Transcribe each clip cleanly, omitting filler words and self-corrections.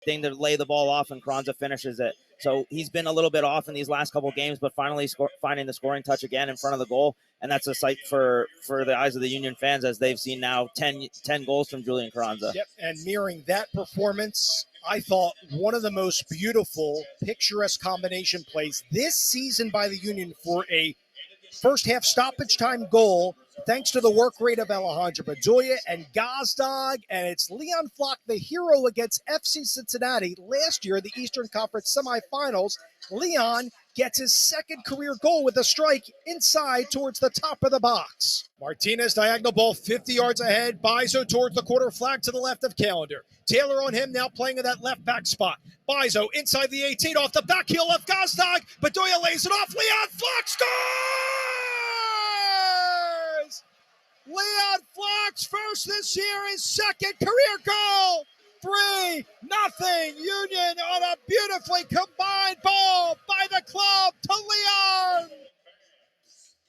thing to lay the ball off, and Kranza finishes it. So he's been a little bit off in these last couple of games, but finally finding the scoring touch again in front of the goal. And that's a sight for the eyes of the Union fans, as they've seen now 10 goals from Julian Kranza. Yep, and mirroring that performance, I thought one of the most beautiful, picturesque combination plays this season by the Union for a first half stoppage time goal, thanks to the work rate of Alejandro Bedoya and Gazdag, and it's Leon Flock, the hero against FC Cincinnati last year in the Eastern Conference semifinals. Leon gets his second career goal with a strike inside towards the top of the box. Martinez, diagonal ball, 50 yards ahead. Bizo towards the quarter flag to the left of Callender. Taylor on him, now playing in that left back spot. Bizo inside the 18, off the back heel of Gazdag. Bedoya lays it off. Leon Flock scores! Leon Flock's first this year, his second career goal. 3-0 Union on a beautifully combined ball by the club to Leon.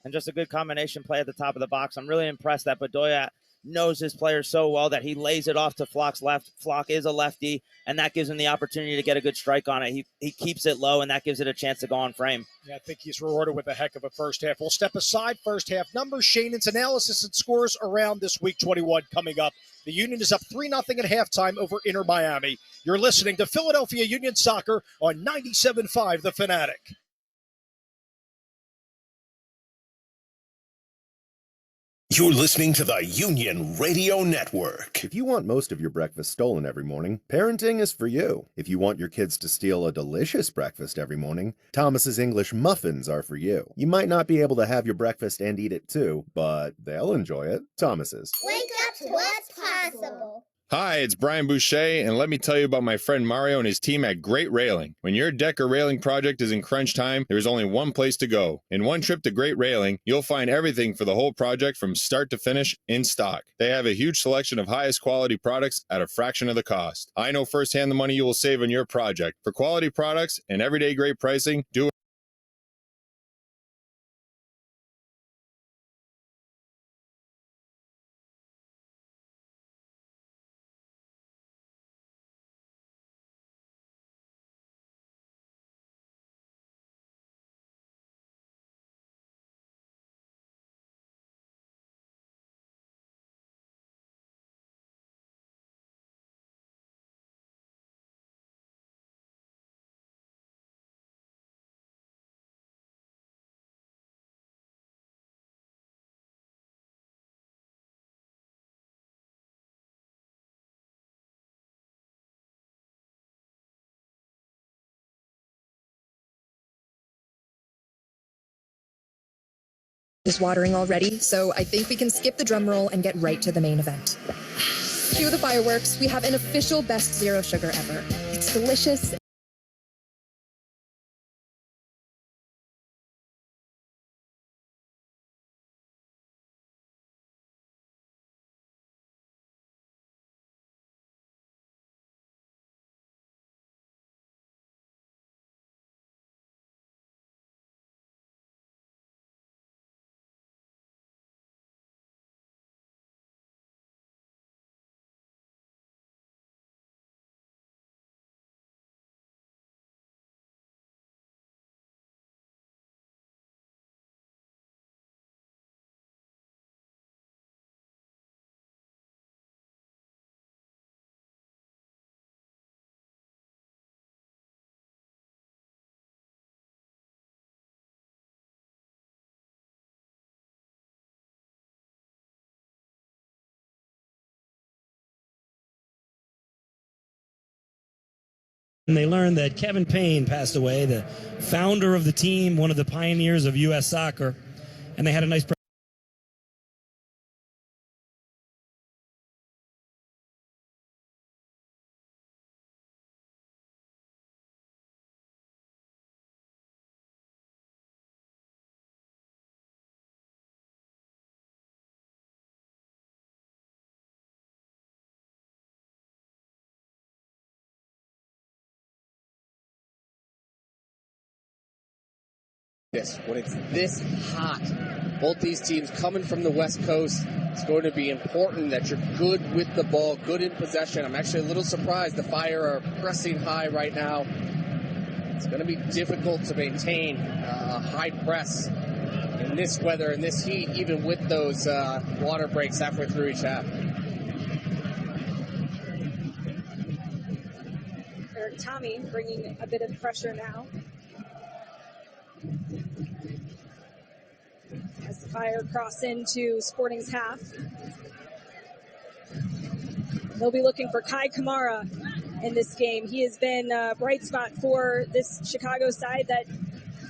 And just a good combination play at the top of the box. I'm really impressed that Bedoya knows his players so well that he lays it off to Flock's left. Flock is a lefty, and that gives him the opportunity to get a good strike on it. He keeps it low, and that gives it a chance to go on frame. Yeah, I think he's rewarded with a heck of a first half. We'll step aside first half numbers. Shannon's analysis and scores around this week 21 coming up. The Union is up 3-0 at halftime over Inter Miami. You're listening to Philadelphia Union Soccer on 97.5 The Fanatic. You're listening to the Union Radio Network. If you want most of your breakfast stolen every morning, parenting is for you. If you want your kids to steal a delicious breakfast every morning, Thomas's English muffins are for you. You might not be able to have your breakfast and eat it too, but they'll enjoy it. Thomas's. Wake up to what's possible. Hi, it's Brian Boucher, and let me tell you about my friend Mario and his team at Great Railing. When your deck or railing project is in crunch time, there's only one place to go. In one trip to Great Railing, you'll find everything for the whole project from start to finish in stock. They have a huge selection of highest quality products at a fraction of the cost. I know firsthand the money you will save on your project. For quality products and everyday great pricing, do it. Is watering already, so I think we can skip the drum roll and get right to the main event. Cue the fireworks. We have an official best zero sugar ever. It's delicious. And they learned that Kevin Payne passed away, the founder of the team, one of the pioneers of U.S. soccer, and they had a nice When it's this hot, both these teams coming from the West Coast, It's going to be important that you're good with the ball, good in possession. I'm actually a little surprised the Fire are pressing high right now. It's going to be difficult to maintain a high press in this weather, in this heat, even with those water breaks halfway through each half. Eric Tommy bringing a bit of pressure now. As the Fire cross into Sporting's half. They'll be looking for Kai Kamara in this game. He has been a bright spot for this Chicago side that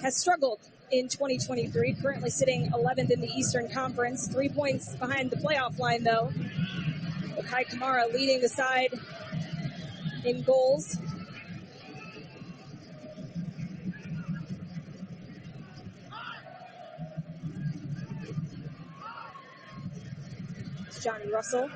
has struggled in 2023, currently sitting 11th in the Eastern Conference, 3 points behind the playoff line, though. But Kai Kamara leading the side in goals. It's Johnny Russell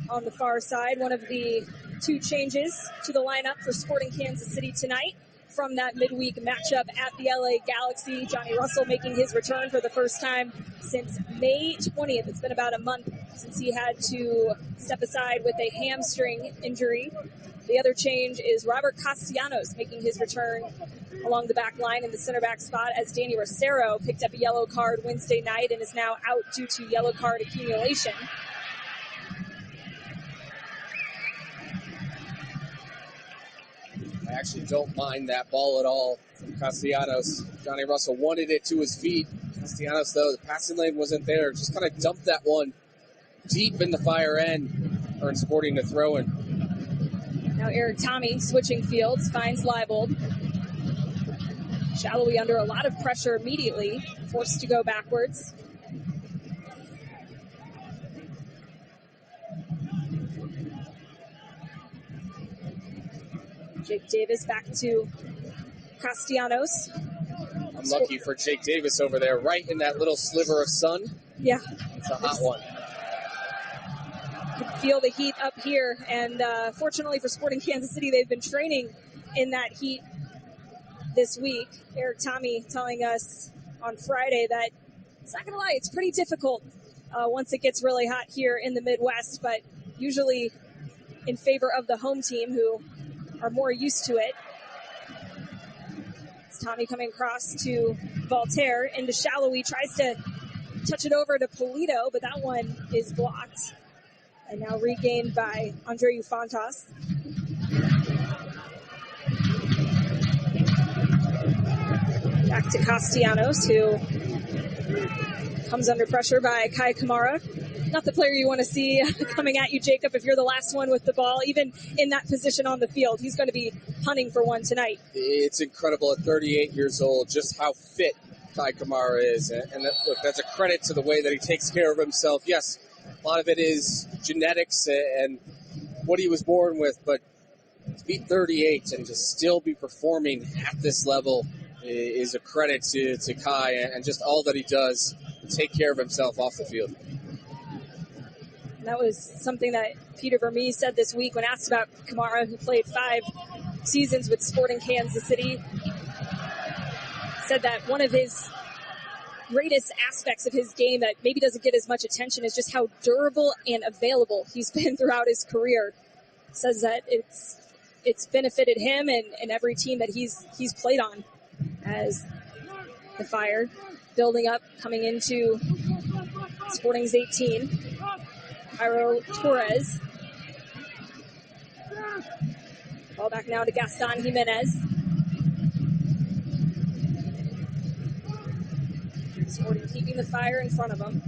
on the far side, one of the two changes to the lineup for Sporting Kansas City tonight from that midweek matchup at the LA Galaxy. Johnny Russell making his return for the first time since May 20th. It's been about a month since he had to step aside with a hamstring injury. The other change is Robert Castellanos making his return along the back line in the center back spot, as Danny Rosero picked up a yellow card Wednesday night and is now out due to yellow card accumulation. I actually don't mind that ball at all from Castellanos. Johnny Russell wanted it to his feet. Castellanos, though, the passing lane wasn't there. Just kind of dumped that one deep in the Fire end, or in Sporting to throw in. Now Eric Tommy switching fields, finds Leibold. Shallowy under a lot of pressure immediately, forced to go backwards. Jake Davis back to Castellanos. Unlucky for Jake Davis over there, right in that little sliver of sun. Yeah. It's a hot one. You can feel the heat up here, and fortunately for Sporting Kansas City, they've been training in that heat this week. Eric Tommy telling us on Friday that, it's not going to lie, it's pretty difficult once it gets really hot here in the Midwest, but usually in favor of the home team, who are more used to it. It's Tommy coming across to Voltaire into Shallowy, tries to touch it over to Polito, but that one is blocked. And now regained by Andreu Fontas. Back to Castellanos, who comes under pressure by Kai Kamara. Not the player you want to see coming at you, Jacob, if you're the last one with the ball, even in that position on the field. He's going to be hunting for one tonight. It's incredible at 38 years old just how fit Kai Kamara is. And look, that's a credit to the way that he takes care of himself. Yes, a lot of it is genetics and what he was born with, but to be 38 and to still be performing at this level is a credit to Kai and just all that he does to take care of himself off the field. That was something that Peter Vermees said this week when asked about Kamara, who played 5 seasons with Sporting Kansas City. Said that one of his greatest aspects of his game that maybe doesn't get as much attention is just how durable and available he's been throughout his career. Says that it's benefited him and every team that he's played on, as the Fire building up, coming into Sporting's 18. Jairo Torres. Ball back now to Gaston Jimenez. Sporting keeping the Fire in front of him.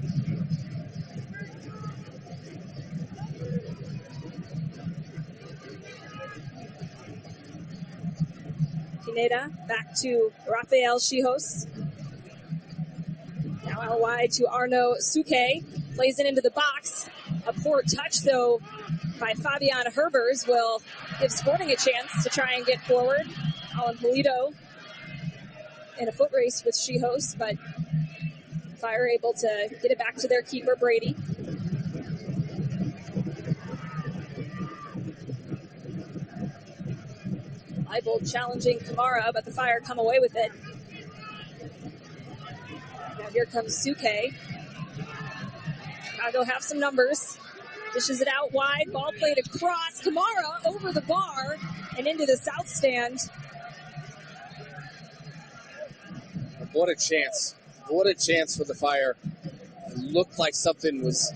Pineda back to Rafael Chijos. Now out wide to Arnaud Suke. Plays it into the box. A poor touch, though, by Fabian Herbers will give Sporting a chance to try and get forward. Alan Polito in a foot race with Chijos, but Fire able to get it back to their keeper, Brady. Leibold challenging Kamara, but the Fire come away with it. Now here comes Suke. Chicago have some numbers. Dishes it out wide. Ball played across. Kamara over the bar and into the south stand. What a chance. What a chance for the Fire. It looked like something was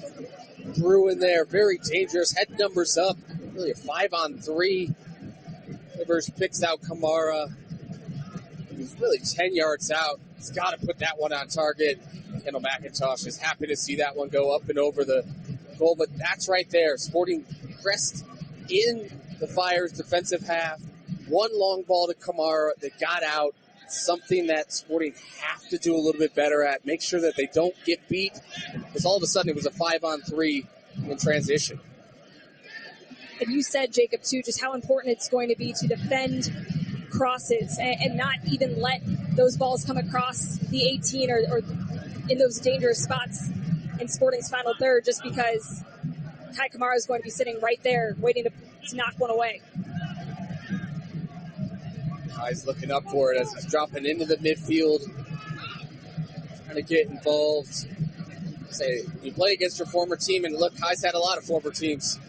brewing there. Very dangerous. Head numbers up. Really a 5-on-3. Rivers picks out Kamara. He's really 10 yards out. He's got to put that one on target. Kendall McIntosh is happy to see that one go up and over the goal, but that's right there. Sporting pressed in the Fire's defensive half. One long ball to Kamara that got out. Something that Sporting have to do a little bit better at. Make sure that they don't get beat, because all of a sudden it was a 5-on-3 in transition. And you said, Jacob, too, just how important it's going to be to defend crosses and not even let those balls come across the 18 or in those dangerous spots in Sporting's final third, just because Kai Kamara is going to be sitting right there waiting to knock one away. Kai's looking up for it as he's dropping into the midfield, trying to get involved. Say, you play against your former team, and look, Kai's had a lot of former teams,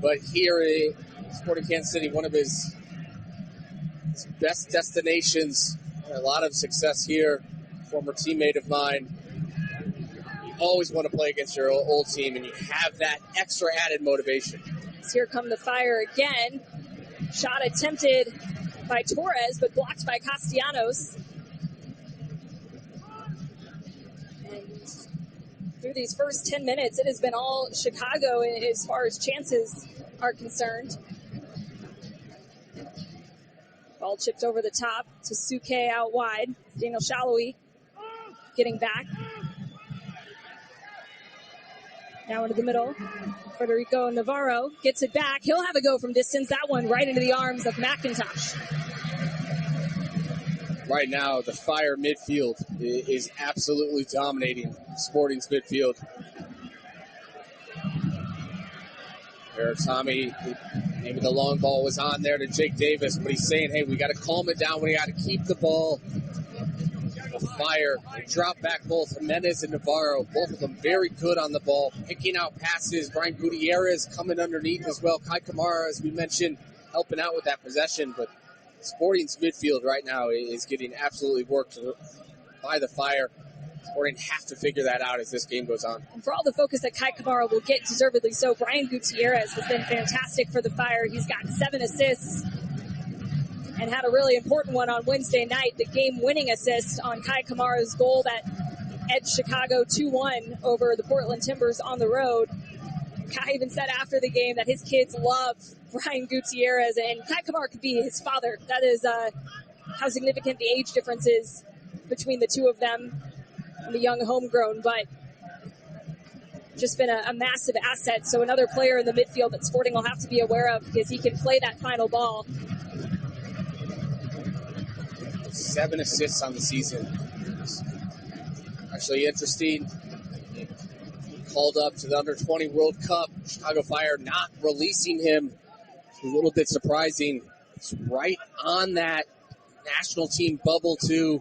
but here in Sporting Kansas City, one of his best destinations, a lot of success here, former teammate of mine. You always want to play against your old team, and you have that extra added motivation. So here come the Fire again. Shot attempted by Torres, but blocked by Castellanos. And through these first 10 minutes, it has been all Chicago as far as chances are concerned. Ball chipped over the top to Suke out wide. Daniel Shallowy getting back. Now into the middle. Federico Navarro gets it back. He'll have a go from distance. That one right into the arms of McIntosh. Right now, the Fire midfield is absolutely dominating Sporting's midfield. There, Tommy, maybe the long ball was on there to Jake Davis, but he's saying, hey, we got to calm it down. We got to keep the ball. The Fire, they drop back both Jimenez and Navarro, both of them very good on the ball, picking out passes. Brian Gutierrez coming underneath as well. Kai Kamara, as we mentioned, helping out with that possession, but Sporting's midfield right now is getting absolutely worked by the Fire. Sporting have to figure that out as this game goes on. And for all the focus that Kai Kamara will get, deservedly so, Brian Gutierrez has been fantastic for the Fire. He's got 7 assists and had a really important one on Wednesday night, the game-winning assist on Kai Kamara's goal that edged Chicago 2-1 over the Portland Timbers on the road. Kai even said after the game that his kids love Brian Gutierrez, and Kai Kamara could be his father. That is how significant the age difference is between the two of them and the young homegrown, but just been a massive asset. So another player in the midfield that Sporting will have to be aware of, because he can play that final ball. 7 assists on the season. Actually interesting. Called up to the Under-20 World Cup. Chicago Fire not releasing him. It's a little bit surprising. It's right on that national team bubble, too.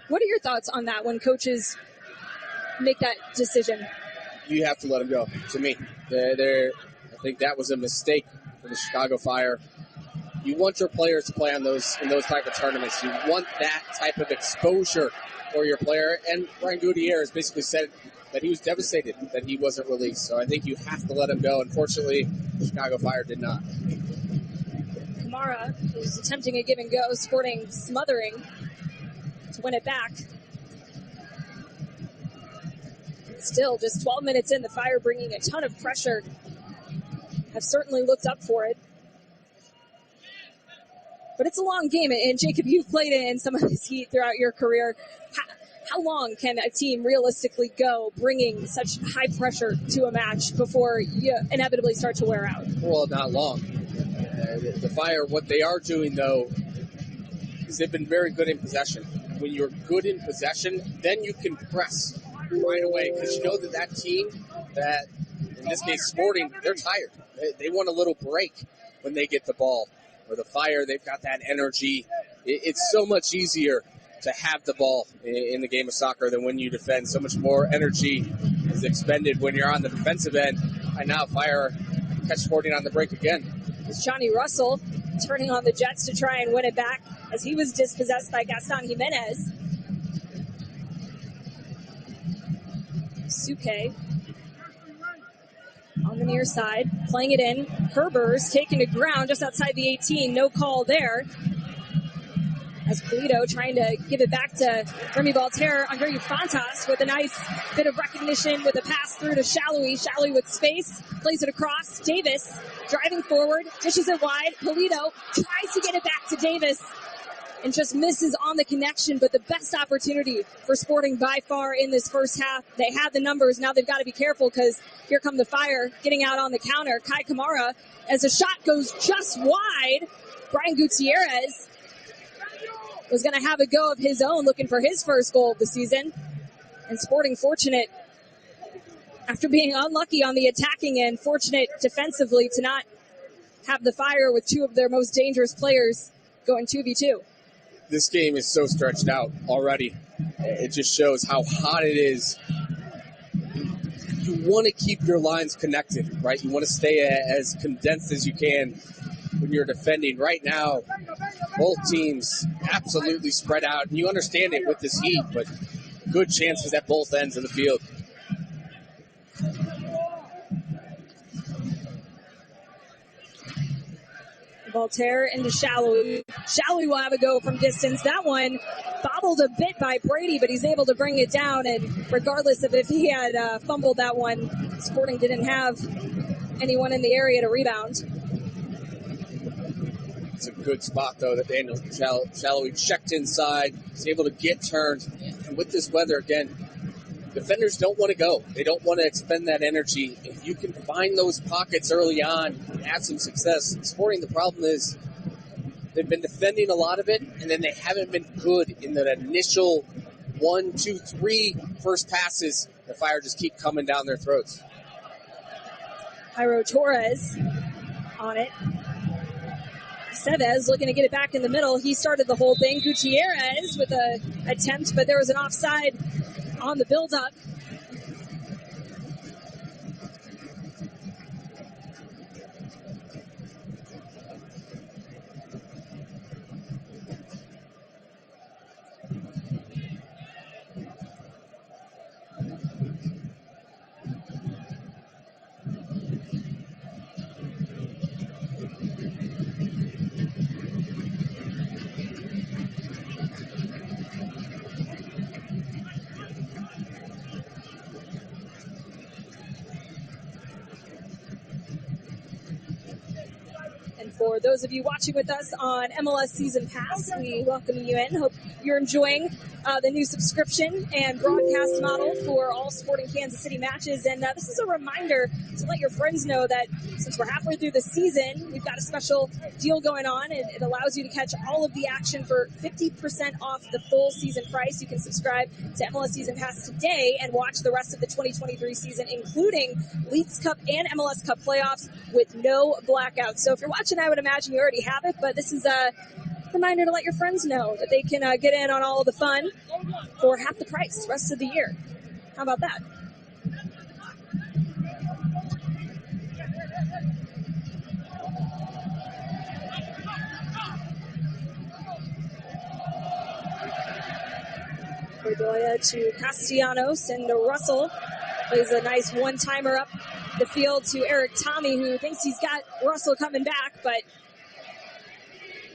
What are your thoughts on that when coaches make that decision? You have to let him go, to me. I think that was a mistake for the Chicago Fire. You want your players to play in those type of tournaments. You want that type of exposure for your player. And Brian Gutierrez basically said that he was devastated that he wasn't released. So I think you have to let him go. Unfortunately, the Chicago Fire did not. Kamara is attempting a give and go, Sporting smothering to win it back. Still, just 12 minutes in, the Fire bringing a ton of pressure. Have certainly looked up for it. But it's a long game, and Jacob, you've played in some of this heat throughout your career. How long can a team realistically go bringing such high pressure to a match before you inevitably start to wear out? Well, not long. The Fire, what they are doing, though, is they've been very good in possession. When you're good in possession, then you can press right away, because you know that team, that in this case Sporting, they're tired. They want a little break when they get the ball. Or the Fire, they've got that energy. It's so much easier to have the ball in the game of soccer than when you defend. So much more energy is expended when you're on the defensive end. And now Fire catch Sporting on the break again. It's Johnny Russell turning on the Jets to try and win it back as he was dispossessed by Gaston Jimenez. Suke on the near side, playing it in. Herbers taken to ground just outside the 18. No call there. As Polito trying to give it back to Remy Balter. Andreu Fontas with a nice bit of recognition with a pass through to Shallowy. Shallowy with space, plays it across. Davis driving forward, dishes it wide. Polito tries to get it back to Davis and just misses on the connection, but the best opportunity for Sporting by far in this first half. They had the numbers. Now they've got to be careful because here come the Fire getting out on the counter. Kai Kamara, as a shot goes just wide. Brian Gutierrez was going to have a go of his own, looking for his first goal of the season. And Sporting fortunate, after being unlucky on the attacking end, fortunate defensively to not have the Fire with two of their most dangerous players going 2v2. This game is so stretched out already. It just shows how hot it is. You want to keep your lines connected, right? You want to stay as condensed as you can when you're defending. Right now, both teams absolutely spread out, and you understand it with this heat, but good chances at both ends of the field. Voltaire into Shallowy. Shallowy will have a go from distance. That one bobbled a bit by Brady, but he's able to bring it down, and regardless of if he had fumbled that one, Sporting didn't have anyone in the area to rebound. It's a good spot, though, that Daniel Shallowy checked inside. He's able to get turned. And with this weather, again, defenders don't want to go. They don't want to expend that energy. If you can find those pockets early on and have some success, Sporting, the problem is they've been defending a lot of it, and then they haven't been good in that initial 1, 2, 3 first passes. The Fire just keep coming down their throats. Jairo Torres on it. Chavez looking to get it back in the middle. He started the whole thing. Gutierrez with an attempt, but there was an offside on the build-up. For those of you watching with us on MLS Season Pass, we welcome you in. Hope you're enjoying the new subscription and broadcast model for all Sporting Kansas City matches. And this is a reminder to let your friends know that since we're halfway through the season, we've got a special deal going on, and it allows you to catch all of the action for 50% off the full season price. You can subscribe to MLS Season Pass today and watch the rest of the 2023 season, including Leagues Cup and MLS Cup playoffs with no blackouts. So if you're watching, I would imagine you already have it, but this is a reminder to let your friends know that they can get in on all of the fun for half the price the rest of the year. How about that? Bedoya to Castellanos, and Russell plays a nice one-timer up the field to Eric Tommy, who thinks he's got Russell coming back, but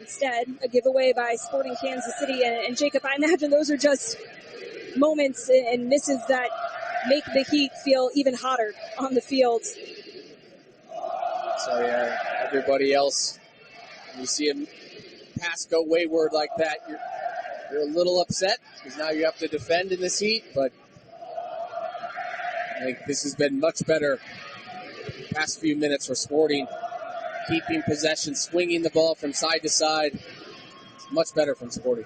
instead a giveaway by Sporting Kansas City. And Jacob, I imagine those are just moments and misses that make the Heat feel even hotter on the field. So yeah, everybody else, when you see a pass go wayward like that, you're a little upset because now you have to defend in this heat, but I think this has been much better the past few minutes for Sporting. Keeping possession, swinging the ball from side to side. It's much better from Sporting.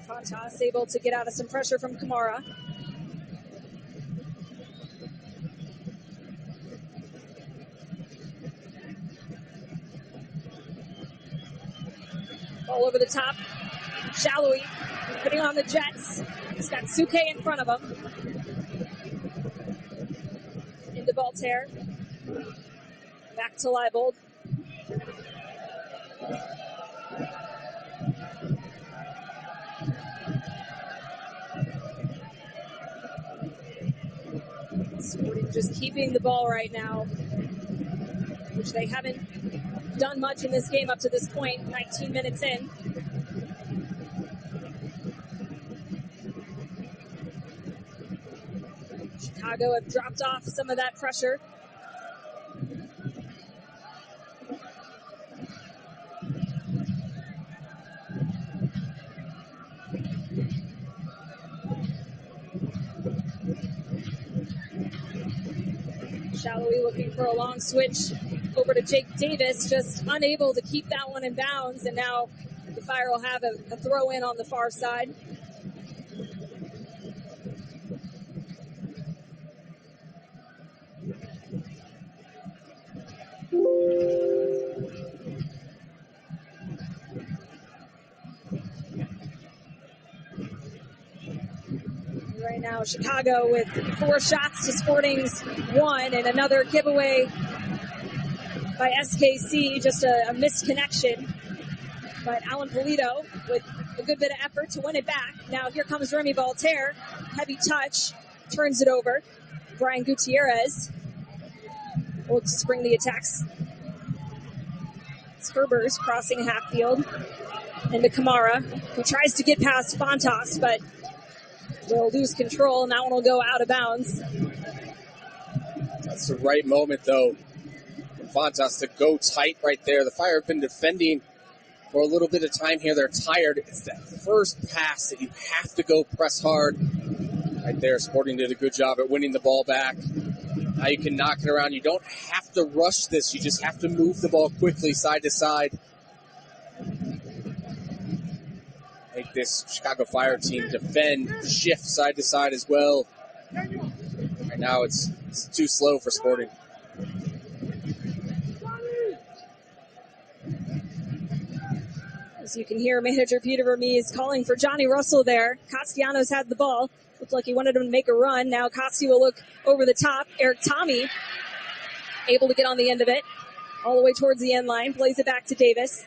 Fontas able to get out of some pressure from Kamara. Ball over the top. Shallowy putting on the Jets. He's got Suke in front of him. Into Voltaire. Back to Leibold. Sporting just keeping the ball right now, which they haven't done much in this game up to this point, 19 minutes in. Chicago have dropped off some of that pressure. Shallowy looking for a long switch over to Jake Davis, just unable to keep that one in bounds, and now the Fire will have a throw in on the far side. Right now, Chicago with 4 shots to Sporting's 1, and another giveaway by SKC, just a missed connection. But Alan Polito with a good bit of effort to win it back. Now here comes Remy Voltaire. Heavy touch, turns it over. Brian Gutierrez will spring the attacks. It's Herbers crossing half field into Kamara, who tries to get past Fontas, but will lose control, and that one will go out of bounds. That's the right moment, though, for Fontas to go tight right there. The Fire have been defending for a little bit of time here. They're tired. It's that first pass that you have to go press hard. Right there, Sporting did a good job at winning the ball back. Now you can knock it around. You don't have to rush this. You just have to move the ball quickly side to side. Make this Chicago Fire team defend, shift side to side as well. Right now it's too slow for Sporting. As you can hear, manager Peter Vermees calling for Johnny Russell there. Castellanos had the ball. Looked like he wanted him to make a run. Now Costi will look over the top. Eric Tommy able to get on the end of it. All the way towards the end line. Plays it back to Davis.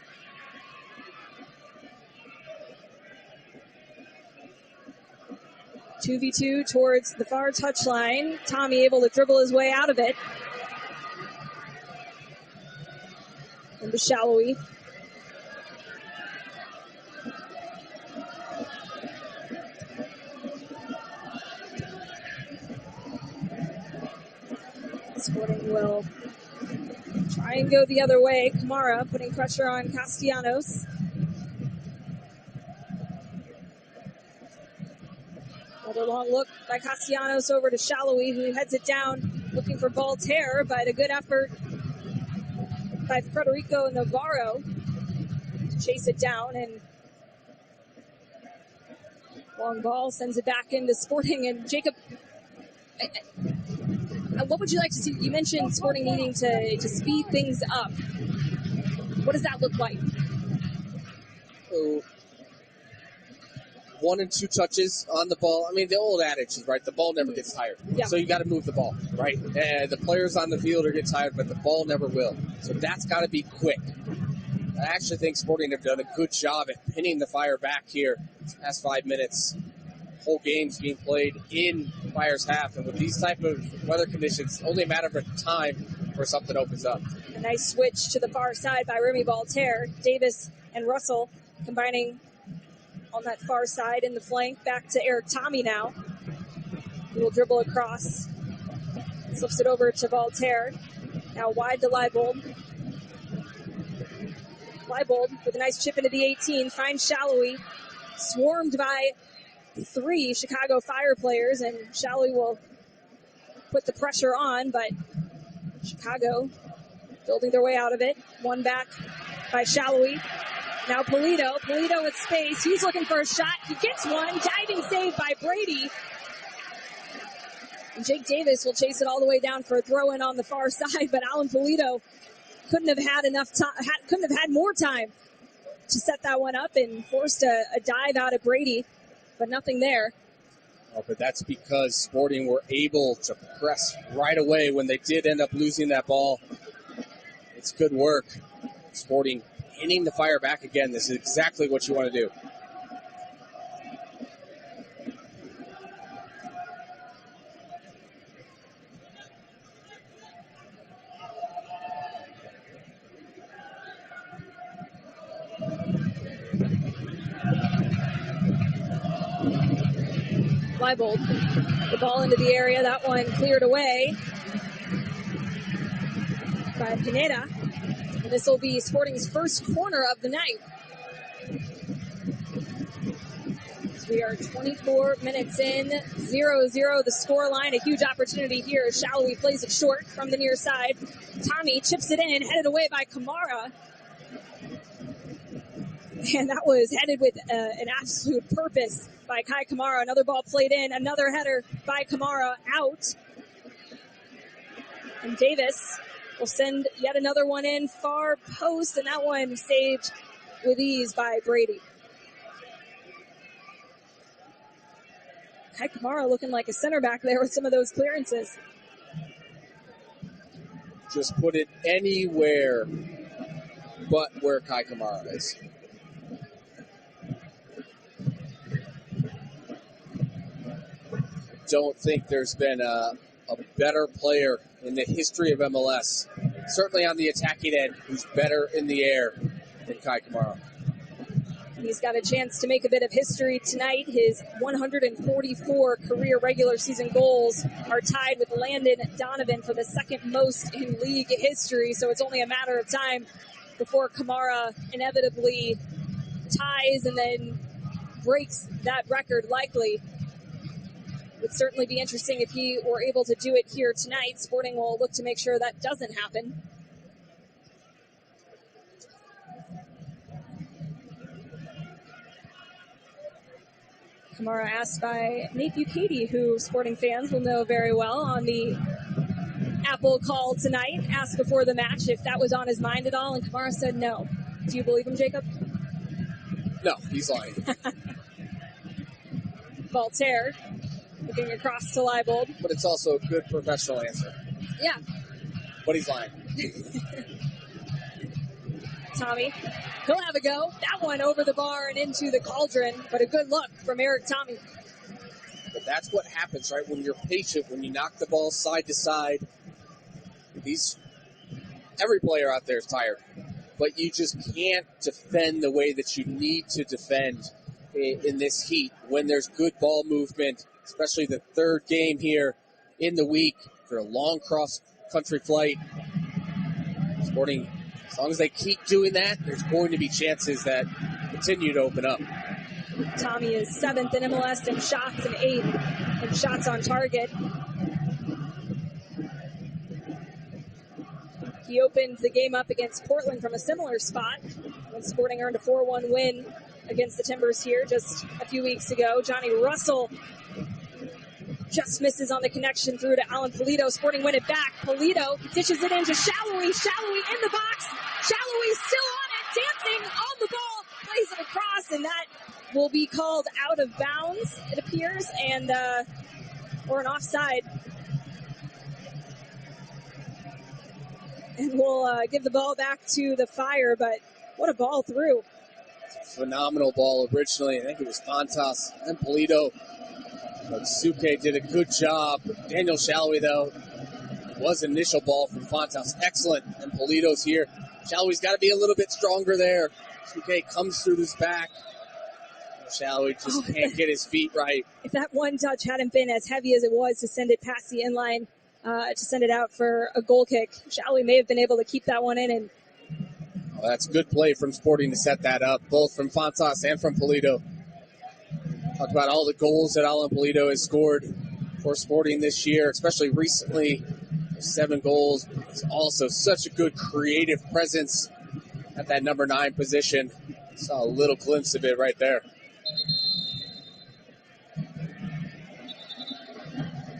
Two v two towards the far touchline. Tommy able to dribble his way out of it. Into Shallowy. Sporting will try and go the other way. Kamara putting pressure on Castellanos. Another long look by Castellanos over to Shallowy, who heads it down looking for Voltaire, but a good effort by Federico Navarro to chase it down, and long ball sends it back into Sporting. And Jacob, what would you like to see? You mentioned Sporting needing to speed things up. What does that look like? So, 1 and 2 touches on the ball. I mean, the old adage is right, the ball never gets tired. Yeah. So you got to move the ball, right? And the players on the field are getting tired, but the ball never will. So that's got to be quick. I actually think Sporting have done a good job at pinning the Fire back here the past 5 minutes. Whole game's being played in Fire's half, and with these type of weather conditions, only a matter of time before something opens up. A nice switch to the far side by Remy Voltaire. Davis and Russell combining on that far side in the flank. Back to Eric Tommy now. He will dribble across. Slips it over to Voltaire. Now wide to Leibold. Leibold with a nice chip into the 18. Finds Shallowy. Swarmed by 3 Chicago Fire players, and Shallowy will put the pressure on, but Chicago building their way out of it. One back by Shallowy. Now Polito with space. He's looking for a shot. He gets one. Diving save by Brady. And Jake Davis will chase it all the way down for a throw-in on the far side, but Alan Polito couldn't have had enough time, couldn't have had more time to set that one up and forced a dive out of Brady, but nothing there. Oh, but that's because Sporting were able to press right away when they did end up losing that ball. It's good work. Sporting hitting the fire back again. This is exactly what you want to do. Leibold, the ball into the area. That one cleared away by Pineda. And this will be Sporting's first corner of the night. So we are 24 minutes in, 0-0 the score line. A huge opportunity here. Shallowy plays it short from the near side. Tommy chips it in, headed away by Kamara. And that was headed with an absolute purpose by Kai Kamara. Another ball played in, another header by Kamara out. And Davis will send yet another one in, far post, and that one saved with ease by Brady. Kai Kamara looking like a center back there with some of those clearances. Just put it anywhere but where Kai Kamara is. Don't think there's been a better player in the history of MLS, certainly on the attacking end, who's better in the air than Kai Kamara. He's got a chance to make a bit of history tonight. His 144 career regular season goals are tied with Landon Donovan for the second most in league history, so it's only a matter of time before Kamara inevitably ties and then breaks that record likely. Would certainly be interesting if he were able to do it here tonight. Sporting will look to make sure that doesn't happen. Kamara asked by Nate Bucati, who Sporting fans will know very well on the Apple call tonight, asked before the match if that was on his mind at all, and Kamara said no. Do you believe him, Jacob? No, he's lying. Voltaire looking across to Leibold. But it's also a good professional answer. Yeah. But he's lying. Tommy, he'll have a go. That one over the bar and into the cauldron, but a good look from Eric Tommy. But that's what happens, right? When you're patient, when you knock the ball side to side. Every player out there is tired. But you just can't defend the way that you need to defend in this heat when there's good ball movement, especially the third game here in the week for a long cross-country flight. Sporting, as long as they keep doing that, there's going to be chances that continue to open up. Tommy is 7th in MLS in shots and 8th in shots on target. He opened the game up against Portland from a similar spot when Sporting earned a 4-1 win against the Timbers here just a few weeks ago. Johnny Russell just misses on the connection through to Alan Polito. Sporting win it back. Polito dishes it into Shallowy. Shallowy in the box. Shallowy still on it, dancing on the ball, plays it across, and that will be called out of bounds, it appears, and or an offside. And we'll give the ball back to the Fire, but what a ball through. Phenomenal ball originally. I think it was Fontas and Polito. But Suke did a good job. Daniel Shallowy, though, was initial ball from Fontas. Excellent. And Polito's here. Shallowy's got to be a little bit stronger there. Suke comes through his back. Shallowy just can't get his feet right. If that one touch hadn't been as heavy as it was to send it past the inline, to send it out for a goal kick, Shallowy may have been able to keep that one in. And that's good play from Sporting to set that up, both from Fontas and from Polito. Talk about all the goals that Alan Polito has scored for Sporting this year, especially recently. 7 goals. He's also such a good creative presence at that number 9 position. Saw a little glimpse of it right there.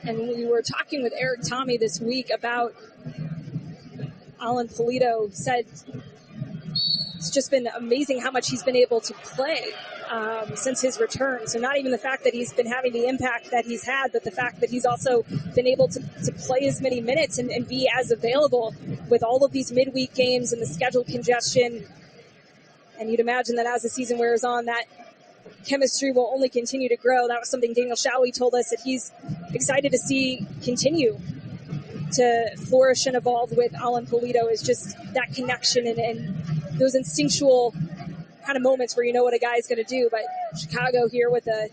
And we were talking with Eric Tommy this week about Alan Polito. Said it's just been amazing how much he's been able to play since his return. So not even the fact that he's been having the impact that he's had, but the fact that he's also been able to play as many minutes and be as available with all of these midweek games and the schedule congestion. And you'd imagine that as the season wears on, that chemistry will only continue to grow. That was something Daniel Showie told us that he's excited to see continue to flourish and evolve with Alan Polito, is just that connection and those instinctual kind of moments where you know what a guy's going to do. But Chicago here with a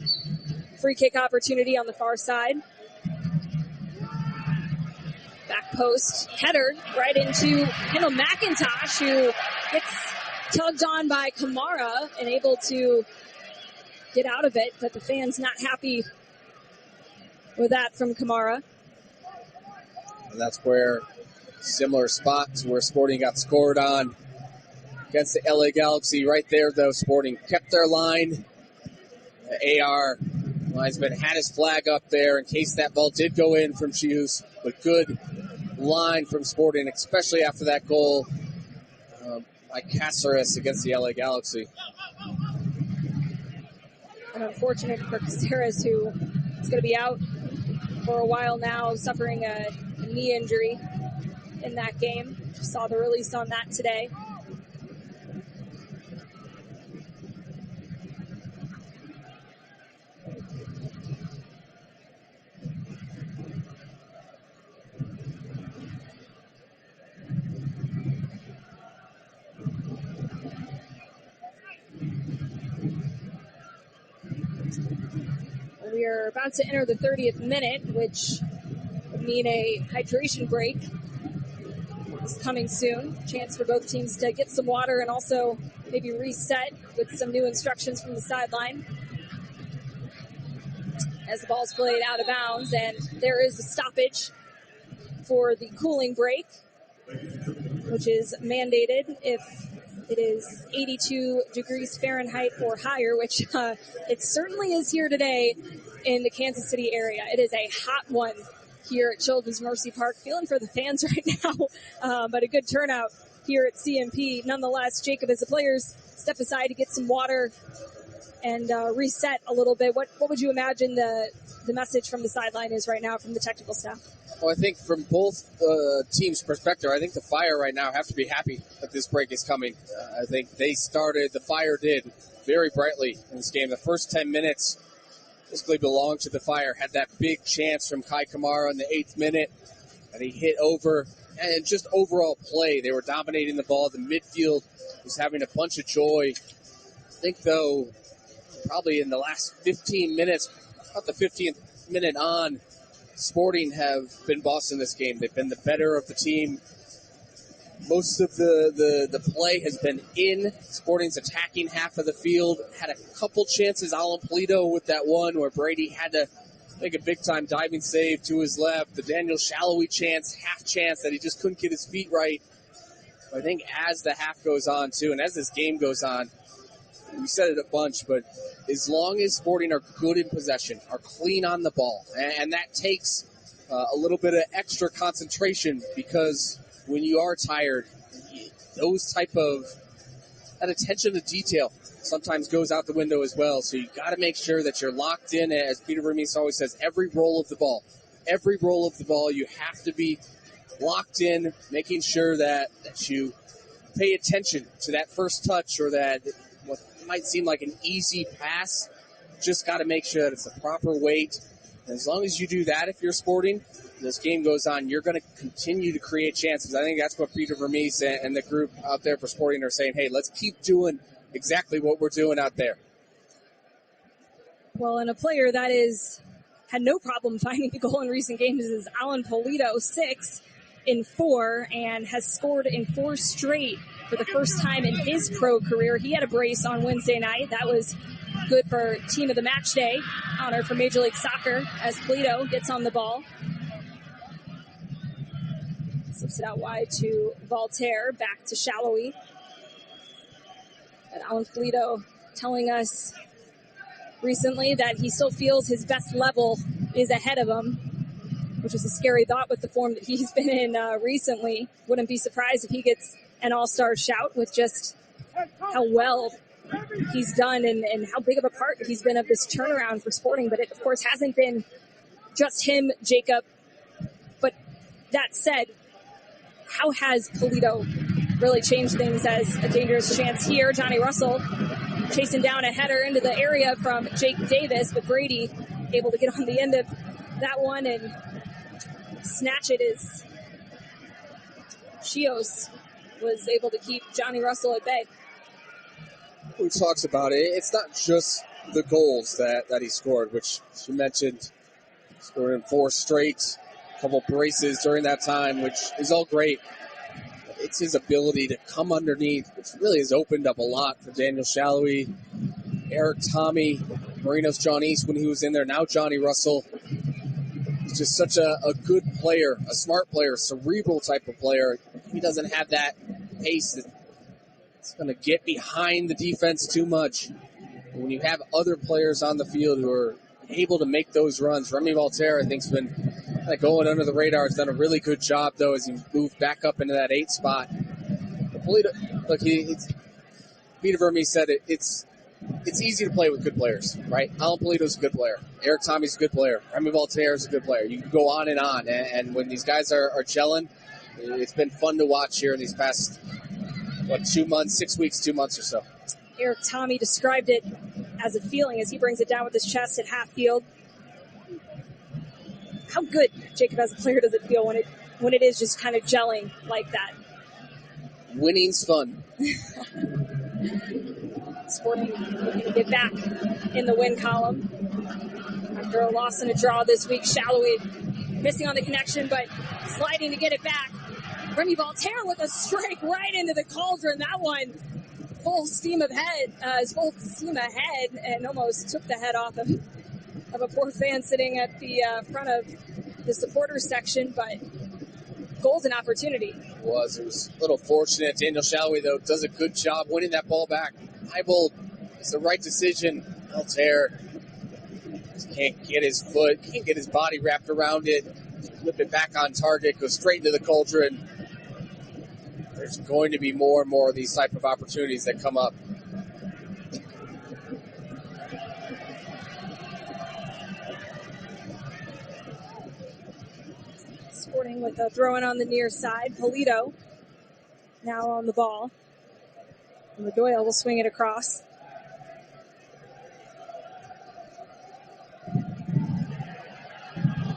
free kick opportunity on the far side. Back post header right into Kendall McIntosh, who gets tugged on by Kamara and able to get out of it, but the fans not happy with that from Kamara. And that's where similar spot to where Sporting got scored on against the LA Galaxy. Right there, though, Sporting kept their line. The AR linesman had his flag up there in case that ball did go in from Chius, but good line from Sporting, especially after that goal by Caceres against the LA Galaxy. And unfortunate for Caceres, who is going to be out for a while now, suffering a knee injury in that game. Just saw the release on that today. We are about to enter the 30th minute, which would mean a hydration break is coming soon. Chance for both teams to get some water and also maybe reset with some new instructions from the sideline as the ball's played out of bounds. And there is a stoppage for the cooling break, which is mandated if it is 82 degrees Fahrenheit or higher, which it certainly is here today in the Kansas City area. It is a hot one here at Children's Mercy Park. Feeling for the fans right now, but a good turnout here at CMP. Nonetheless, Jacob, as the players step aside to get some water and reset a little bit, what would you imagine the message from the sideline is right now from the technical staff? Well, I think from both teams' perspective, I think the Fire right now have to be happy that this break is coming. I think the Fire did very brightly in this game. The first 10 minutes basically belonged to the Fire. Had that big chance from Kai Kamara in the 8th minute that he hit over. And just overall play, they were dominating the ball. The midfield was having a bunch of joy. I think, though, probably in the last 15 minutes, about the 15th minute on, Sporting have been bossing this game. They've been the better of the team. Most of the play has been in Sporting's attacking half of the field. Had a couple chances. Alan Polito with that one where Brady had to make a big-time diving save to his left. The Daniel Showie chance, half chance that he just couldn't get his feet right. But I think as the half goes on, too, and as this game goes on, we said it a bunch, but as long as Sporting are good in possession, are clean on the ball, and that takes a little bit of extra concentration because when you are tired, that attention to detail sometimes goes out the window as well. So you got to make sure that you're locked in, as Peter Vermees always says, every roll of the ball. Every roll of the ball, you have to be locked in, making sure that you pay attention to that first touch or that what might seem like an easy pass. Just got to make sure that it's the proper weight. And as long as you do that, if you're Sporting, this game goes on, you're going to continue to create chances. I think that's what Peter Vermees and the group out there for Sporting are saying. Hey, let's keep doing exactly what we're doing out there. Well, and a player that had no problem finding a goal in recent games is Alan Polito, 6 in 4, and has scored in 4 straight for the first time in his pro career. He had a brace on Wednesday night. That was good for Team of the Match Day honor for Major League Soccer as Polito gets on the ball. Slips it out wide to Voltaire, back to Shallowy. And Alan Polito telling us recently that he still feels his best level is ahead of him, which is a scary thought with the form that he's been in recently. Wouldn't be surprised if he gets an all-star shout with just how well he's done and how big of a part he's been of this turnaround for Sporting. But it, of course, hasn't been just him, Jacob. But that said, how has Polito really changed things as a dangerous chance here? Johnny Russell chasing down a header into the area from Jake Davis, but Brady able to get on the end of that one and snatch it as Chios was able to keep Johnny Russell at bay. Who talks about it? It's not just the goals that he scored, which you mentioned, scored in 4 straight, a couple braces during that time, which is all great. It's his ability to come underneath, which really has opened up a lot for Daniel Shalhoub, Eric Tommy, Marino's John East when he was in there, now Johnny Russell. He's just such a good player, a smart player, cerebral type of player. He doesn't have that pace that's going to get behind the defense too much. And when you have other players on the field who are able to make those runs, Remy Voltaire, I think, has been going under the radar. Has done a really good job, though, as he moved back up into that 8 spot. Polito, look, Peter Vermes said it's easy to play with good players, right? Alan Polito's a good player. Eric Tommy's a good player. Remy Voltaire's a good player. You can go on. And when these guys are gelling, it's been fun to watch here in these past, 2 months, 6 weeks, 2 months or so. Eric Tommy described it as a feeling as he brings it down with his chest at half field. How good, Jacob, as a player, does it feel when it is just kind of gelling like that? Winning's fun. Sporting looking to get back in the win column. After a loss and a draw this week, Shalhoub missing on the connection, but sliding to get it back. Remy Voltaire with a strike right into the cauldron. That one full steam ahead, and almost took the head off of a poor fan sitting at the front of the supporters section, but golden opportunity. It was a little fortunate. Daniel Shalhoub, though, does a good job winning that ball back. Eibold, it's the right decision. Voltaire can't get his foot, can't get his body wrapped around it. Flip it back on target, go straight into the cauldron. There's going to be more and more of these type of opportunities that come up. Sporting with a throw-in on the near side. Polito now on the ball. And Doyle will swing it across.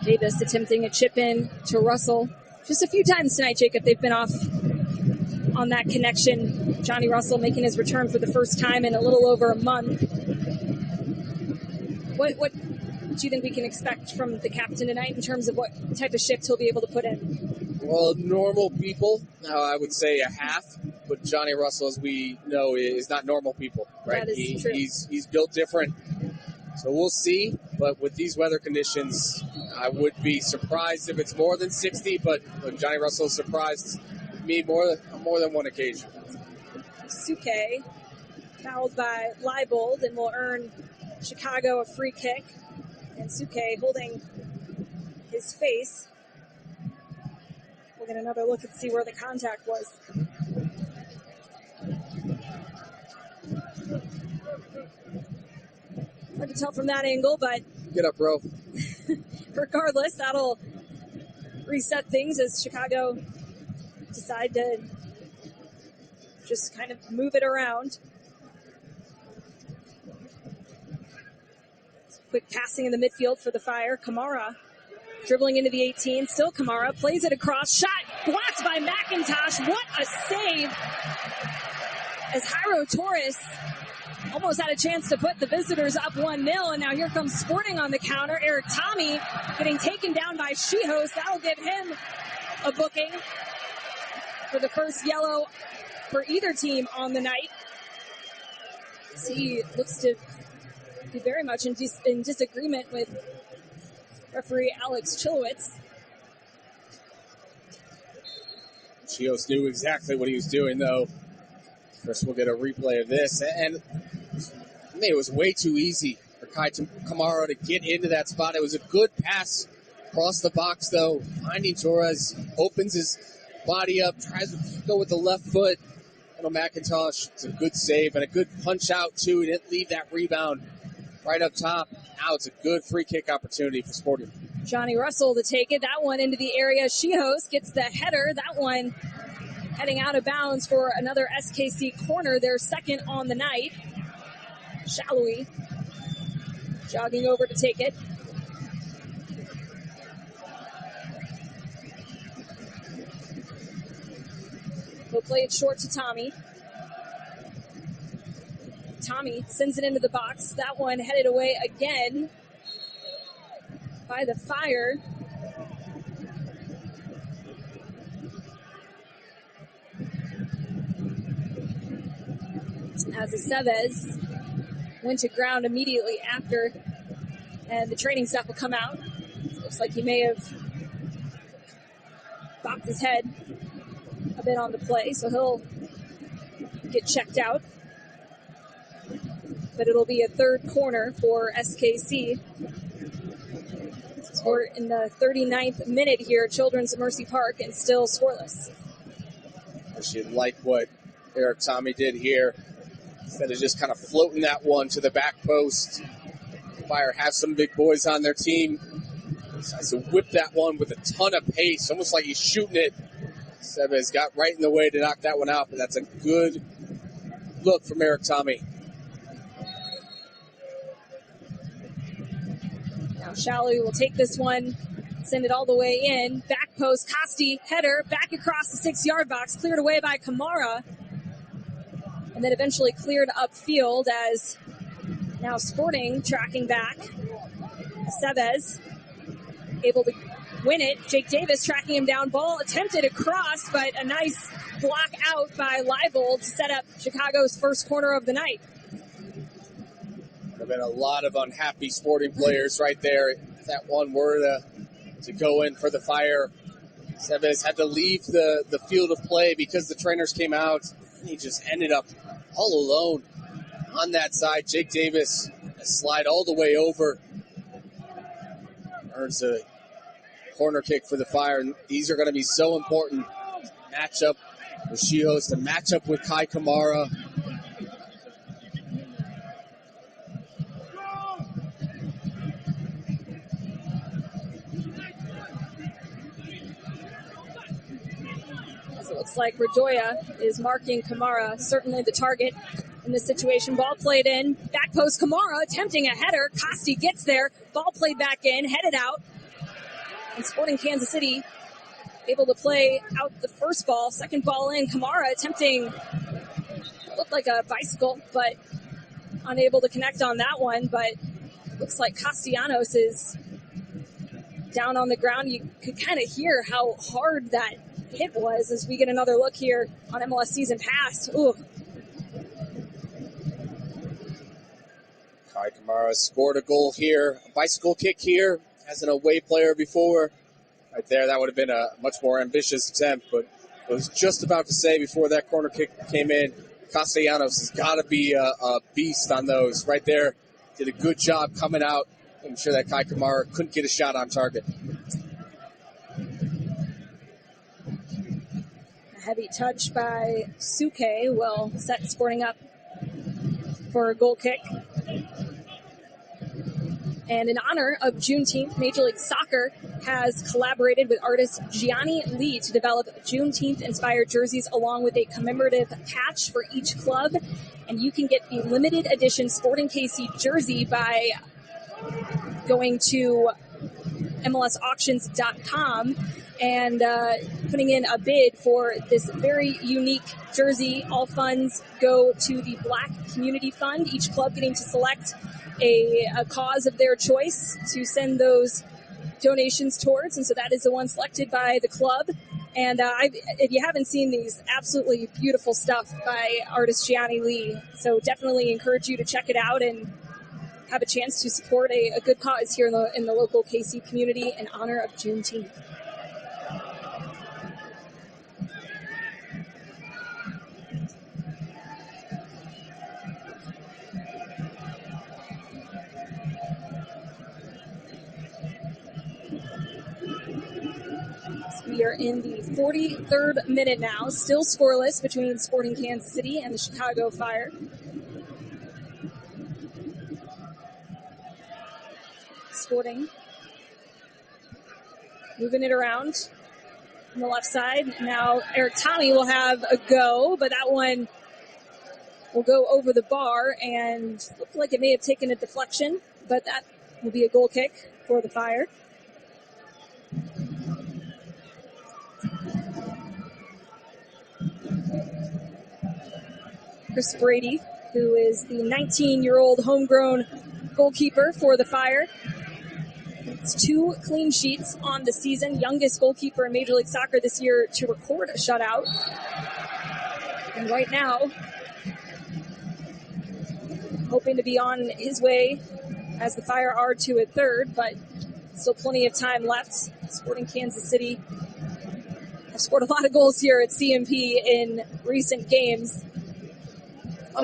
Davis attempting a chip in to Russell. Just a few times tonight, Jacob, they've been off on that connection. Johnny Russell making his return for the first time in a little over a month. What do you think we can expect from the captain tonight in terms of what type of shift he'll be able to put in? Well, normal people, I would say a half. But Johnny Russell, as we know, is not normal people, right? That is true. He's built different. So we'll see. But with these weather conditions, I would be surprised if it's more than 60. But Johnny Russell surprised me more than one occasion. Suke fouled by Leibold and will earn Chicago a free kick. And Suke holding his face. We'll get another look and see where the contact was. Hard to tell from that angle, but Get up, bro. regardless, that'll reset things as Chicago decide to just kind of move it around. Quick passing in the midfield for the Fire. Kamara dribbling into the 18. Still Kamara plays it across. Shot blocked by McIntosh. What a save! As Jairo Torres almost had a chance to put the visitors up 1-0, and now here comes Sporting on the counter. Eric Tommy getting taken down by Shihos. That'll give him a booking for the first yellow for either team on the night. He looks to be very much in disagreement with referee Alex Chilowitz. Chios knew exactly what he was doing, though. First, we'll get a replay of this. And I mean, it was way too easy for Kai Kamara to get into that spot. It was a good pass across the box, though. Finding Torres, opens his body up, tries to go with the left foot. Little McIntosh, it's a good save and a good punch out, too. He didn't leave that rebound right up top. Now it's a good free kick opportunity for Sporting. Johnny Russell to take it. That one into the area. Shihos gets the header. That one heading out of bounds for another SKC corner. Their second on the night. Shaloui jogging over to take it. He'll play it short to Tommy. Tommy sends it into the box. That one headed away again by the Fire. As Estevez went to ground immediately after, and the training staff will come out. Looks like he may have bopped his head a bit on the play, so he'll get checked out. But it'll be a third corner for SKC. We're in the 39th minute here, Children's at Mercy Park, and still scoreless. I should like what Eric Tommy did here. Instead of just kind of floating that one to the back post. Fire has some big boys on their team. Decides to whip that one with a ton of pace, almost like he's shooting it. Sebes got right in the way to knock that one out, but that's a good look from Eric Tommy. Now Shaloui will take this one, send it all the way in. Back post, Costi, header, back across the 6-yard box, cleared away by Kamara. And then eventually cleared upfield as now Sporting tracking back. Sebes able to win it. Jake Davis tracking him down. Ball attempted across, but a nice block out by Leibold to set up Chicago's first corner of the night. There have been a lot of unhappy Sporting players right there. If that one were to go in for the Fire, Sebes had to leave the field of play because the trainers came out. He just ended up all alone on that side. Jake Davis slide all the way over. Earns a corner kick for the Fire. And these are going to be so important. Matchup with Shihos, to match up with Kai Kamara. It looks like Redoya is marking Kamara, certainly the target in this situation. Ball played in, back post Kamara attempting a header. Costi gets there, ball played back in, headed out. And Sporting Kansas City able to play out the first ball. Second ball in, Kamara attempting, looked like a bicycle, but unable to connect on that one. But looks like Castellanos is down on the ground. You could kind of hear how hard that hit was as we get another look here on MLS Season Pass. Ooh. Kai Kamara scored a goal here, a bicycle kick here as an away player before. Right there, that would have been a much more ambitious attempt, but I was just about to say before that corner kick came in, Castellanos has got to be a beast on those. Right there, did a good job coming out, making sure that Kai Kamara couldn't get a shot on target. Heavy touch by Suke will set Sporting up for a goal kick. And in honor of Juneteenth, Major League Soccer has collaborated with artist Gianni Lee to develop Juneteenth-inspired jerseys along with a commemorative patch for each club. And you can get the limited edition Sporting KC jersey by going to MLSauctions.com and putting in a bid for this very unique jersey. All funds go to the Black Community Fund, each club getting to select a cause of their choice to send those donations towards. And so that is the one selected by the club. And if you haven't seen these, absolutely beautiful stuff by artist Gianni Lee. So definitely encourage you to check it out and have a chance to support a good cause here in the local KC community in honor of Juneteenth. We are in the 43rd minute now, still scoreless between Sporting Kansas City and the Chicago Fire. Sporting moving it around on the left side. Now Eric Tommy will have a go, but that one will go over the bar and looked like it may have taken a deflection, but that will be a goal kick for the Fire. Chris Brady, who is the 19-year-old homegrown goalkeeper for the Fire. It's 2 clean sheets on the season, youngest goalkeeper in Major League Soccer this year to record a shutout. And right now, hoping to be on his way as the Fire are to a third, but still plenty of time left. Sporting Kansas City have scored a lot of goals here at CMP in recent games. A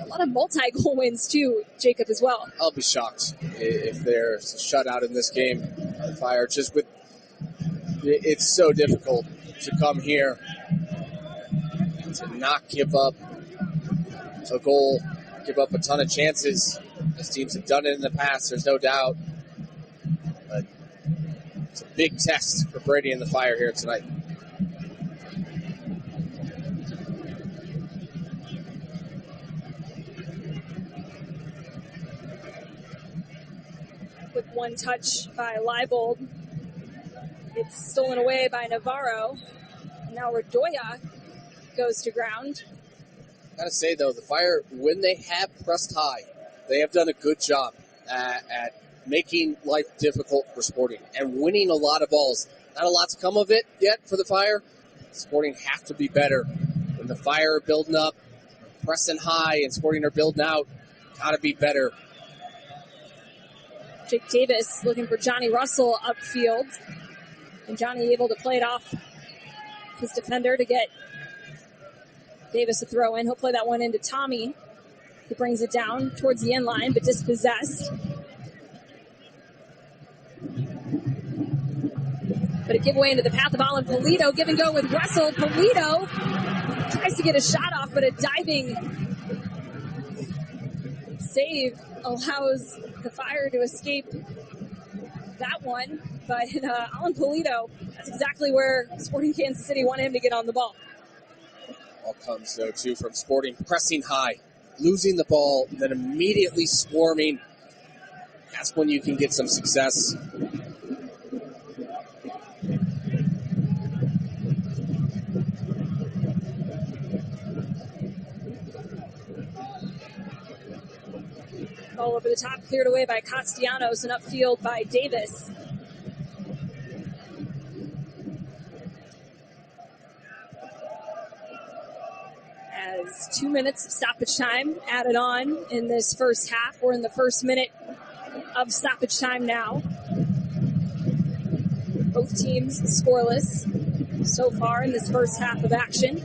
lot of multi-goal wins too, Jacob, as well. I'll be shocked if there's a shutout in this game. The Fire just with it's so difficult to come here to not give up a goal, give up a ton of chances. As teams have done it in the past, there's no doubt. But it's a big test for Brady and the Fire here tonight. With one touch by Leibold. It's stolen away by Navarro. And now Redoya goes to ground. Gotta say, though, the Fire, when they have pressed high, they have done a good job at making life difficult for Sporting and winning a lot of balls. Not a lot to come of it yet for the Fire. Sporting have to be better. When the Fire are building up, pressing high, and Sporting are building out, gotta be better. Jake Davis looking for Johnny Russell upfield. And Johnny able to play it off his defender to get Davis a throw in. He'll play that one into Tommy, who brings it down towards the end line, but dispossessed. But a giveaway into the path of Alan Polito. Give and go with Russell. Polito tries to get a shot off, but a diving save allows the Fire to escape that one. But Alan Polito, that's exactly where Sporting Kansas City wanted him to get on the ball. All comes, though, too, from Sporting pressing high, losing the ball, and then immediately swarming. That's when you can get some success. Ball over the top, cleared away by Castellanos and upfield by Davis. As 2 minutes of stoppage time added on in this first half. We're in the first minute of stoppage time now. Both teams scoreless so far in this first half of action.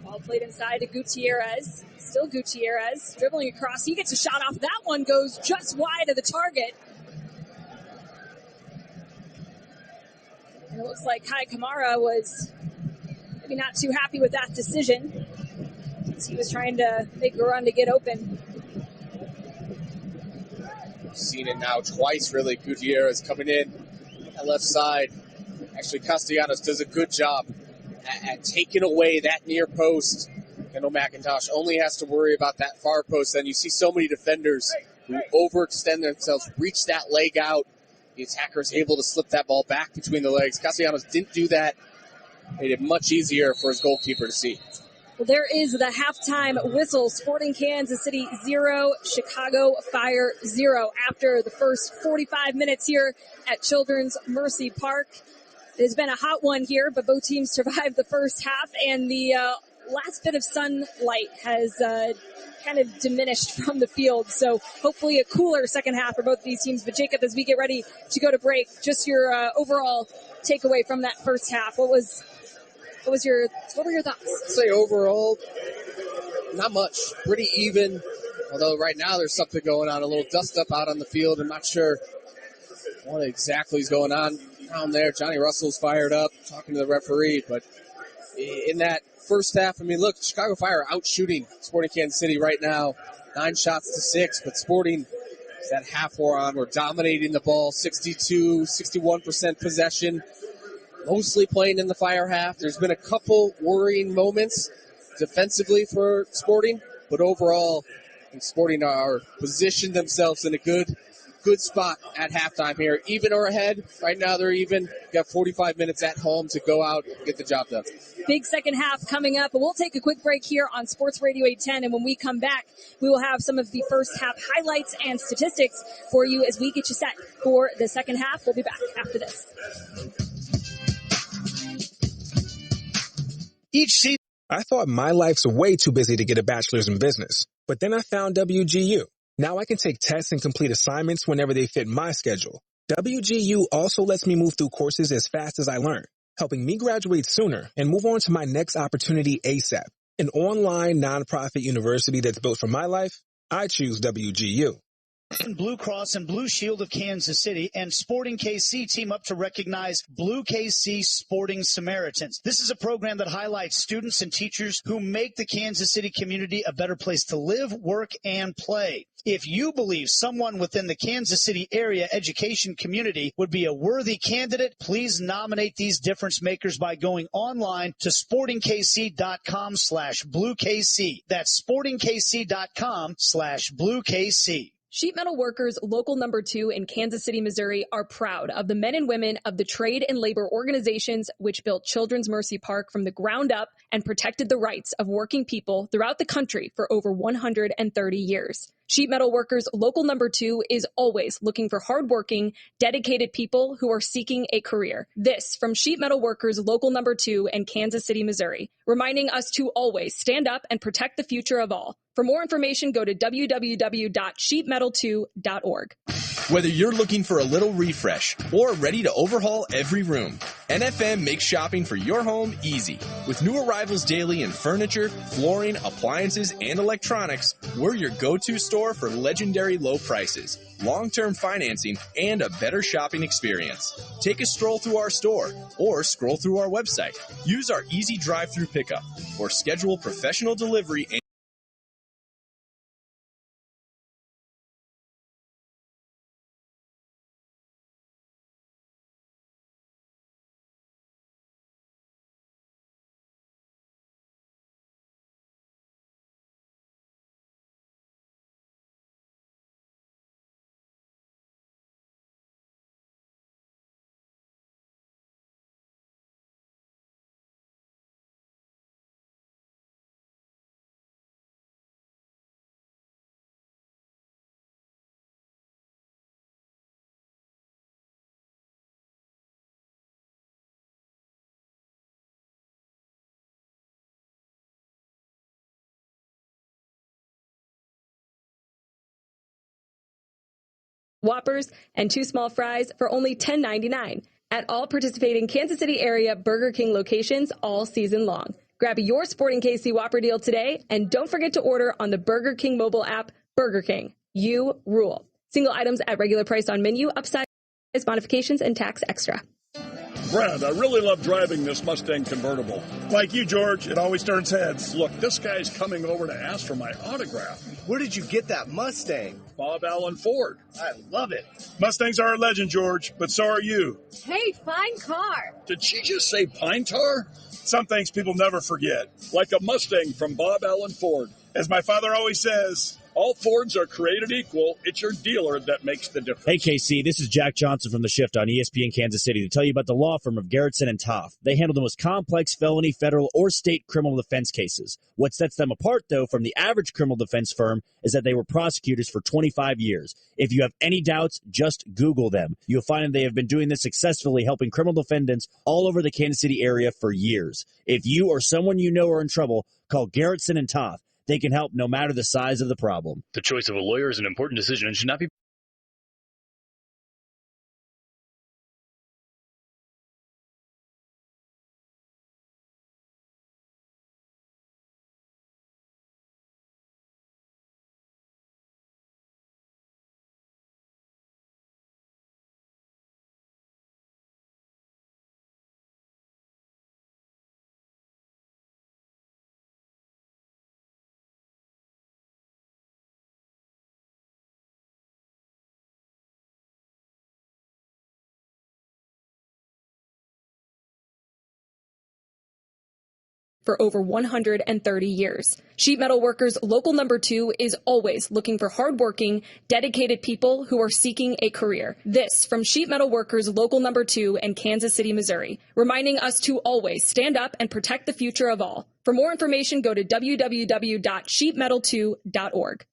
Ball played inside to Gutierrez. Still Gutierrez dribbling across. He gets a shot off. That one goes just wide of the target. And it looks like Kai Kamara was maybe not too happy with that decision, as he was trying to make a run to get open. We've seen it now twice, really. Gutierrez coming in at left side. Actually, Castellanos does a good job at taking away that near post. Kendall McIntosh only has to worry about that far post. Then you see so many defenders who overextend themselves, reach that leg out. The attacker is able to slip that ball back between the legs. Castellanos didn't do that. Made it much easier for his goalkeeper to see. Well, there is the halftime whistle. Sporting Kansas City 0, Chicago Fire 0 after the first 45 minutes here at Children's Mercy Park. It has been a hot one here, but both teams survived the first half, and the last bit of sunlight has kind of diminished from the field. So hopefully a cooler second half for both of these teams. But Jacob, as we get ready to go to break, just your overall takeaway from that first half. What were your thoughts? I'd say overall, Not much. Pretty even. Although right now there's something going on, a little dust up out on the field. I'm not sure what exactly is going on down there. Johnny Russell's fired up, talking to the referee. But in that first half, I mean, look, Chicago Fire out shooting Sporting Kansas City right now, 9 shots to 6. But Sporting, that half we're on, we're dominating the ball, 61% possession, mostly playing in the Fire half. There's been a couple worrying moments defensively for Sporting, but overall, I think Sporting are positioned themselves in a good spot at halftime here. Even or ahead. Right now they're even. Got 45 minutes at home to go out and get the job done. Big second half coming up, but we'll take a quick break here on Sports Radio 810, and when we come back, we will have some of the first half highlights and statistics for you as we get you set for the second half. We'll be back after this. Each season, I thought my life's way too busy to get a bachelor's in business, but then I found WGU. Now I can take tests and complete assignments whenever they fit my schedule. WGU also lets me move through courses as fast as I learn, helping me graduate sooner and move on to my next opportunity ASAP. An online nonprofit university that's built for my life? I choose WGU. Blue Cross and Blue Shield of Kansas City and Sporting KC team up to recognize Blue KC Sporting Samaritans. This is a program that highlights students and teachers who make the Kansas City community a better place to live, work, and play. If you believe someone within the Kansas City area education community would be a worthy candidate, please nominate these difference makers by going online to sportingkc.com/bluekc. That's sportingkc.com/bluekc. Sheet Metal Workers Local Number 2 in Kansas City, Missouri are proud of the men and women of the trade and labor organizations which built Children's Mercy Park from the ground up and protected the rights of working people throughout the country for over 130 years. Sheet Metal Workers Local Number 2 is always looking for hardworking, dedicated people who are seeking a career. This from Sheet Metal Workers Local Number 2 in Kansas City, Missouri, reminding us to always stand up and protect the future of all. For more information, go to www.sheetmetal2.org. Whether you're looking for a little refresh or ready to overhaul every room, NFM makes shopping for your home easy. With new arrivals daily in furniture, flooring, appliances, and electronics, we're your go-to store for legendary low prices, long-term financing, and a better shopping experience. Take a stroll through our store or scroll through our website. Use our easy drive-through pickup or schedule professional delivery and Whoppers, and 2 small fries for only $10.99 at all participating Kansas City area Burger King locations all season long. Grab your Sporting KC Whopper deal today, and don't forget to order on the Burger King mobile app. Burger King, you rule. Single items at regular price on menu, upsize modifications, and tax extra. Brad, I really love driving this Mustang convertible. Like you, George, it always turns heads. Look, this guy's coming over to ask for my autograph. Where did you get that Mustang? Bob Allen Ford. I love it. Mustangs are a legend, George, but so are you. Hey, fine car. Did she just say pine tar? Some things people never forget, like a Mustang from Bob Allen Ford. As my father always says, all Fords are created equal. It's your dealer that makes the difference. Hey, KC, this is Jack Johnson from The Shift on ESPN Kansas City to tell you about the law firm of Gerritsen and Toff. They handle the most complex felony, federal, or state criminal defense cases. What sets them apart, though, from the average criminal defense firm is that they were prosecutors for 25 years. If you have any doubts, just Google them. You'll find that they have been doing this successfully, helping criminal defendants all over the Kansas City area for years. If you or someone you know are in trouble, call Gerritsen and Toff. They can help no matter the size of the problem. The choice of a lawyer is an important decision and should not be for over 130 years. Sheet Metal Workers Local Number 2 is always looking for hardworking, dedicated people who are seeking a career. This from Sheet Metal Workers Local Number 2 in Kansas City, Missouri, reminding us to always stand up and protect the future of all. For more information, go to www.sheetmetal2.org.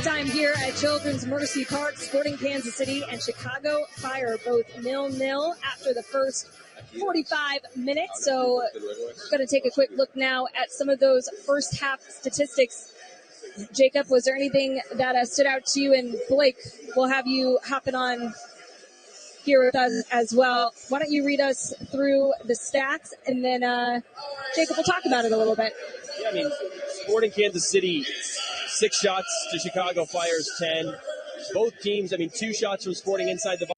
Halftime here at Children's Mercy Park. Sporting Kansas City and Chicago Fire both 0-0 after the first 45 minutes. So we're going to take a quick look now at some of those first half statistics. Jacob, was there anything that stood out to you? And Blake, we'll have you hopping on here with us as well. Why don't you read us through the stats, and then Jacob will talk about it a little bit. Yeah, I mean, Sporting Kansas City, 6 shots to Chicago Fire's 10. Both teams, I mean, 2 shots from Sporting inside the box.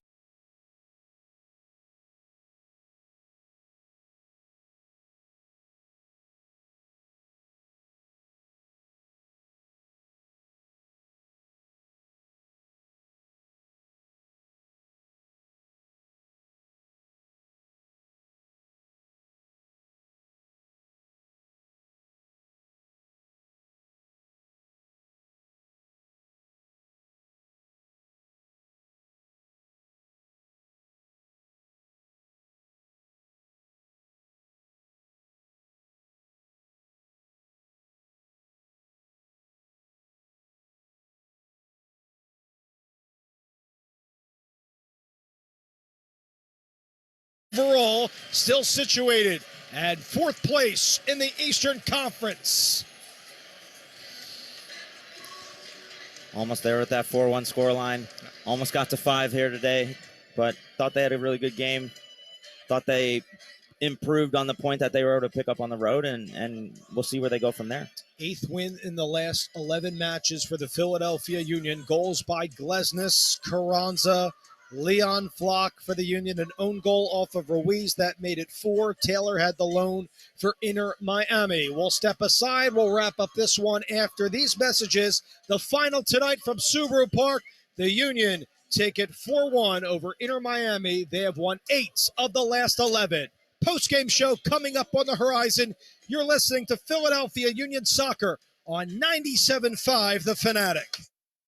Overall, still situated at 4th place in the Eastern Conference. Almost there at that 4-1 scoreline. Almost got to 5 here today, but thought they had a really good game. Thought they improved on the point that they were able to pick up on the road, and we'll see where they go from there. 8th win in the last 11 matches for the Philadelphia Union. Goals by Glesnes, Carranza, Leon Flock for the Union, an own goal off of Ruiz that made it 4. Taylor had the loan for Inter Miami. We'll step aside. We'll wrap up this one after these messages. The final tonight from Subaru Park. The Union take it 4-1 over Inter Miami. They have won 8 of the last 11. Post-game show coming up on the horizon. You're listening to Philadelphia Union Soccer on 97.5 The Fanatic.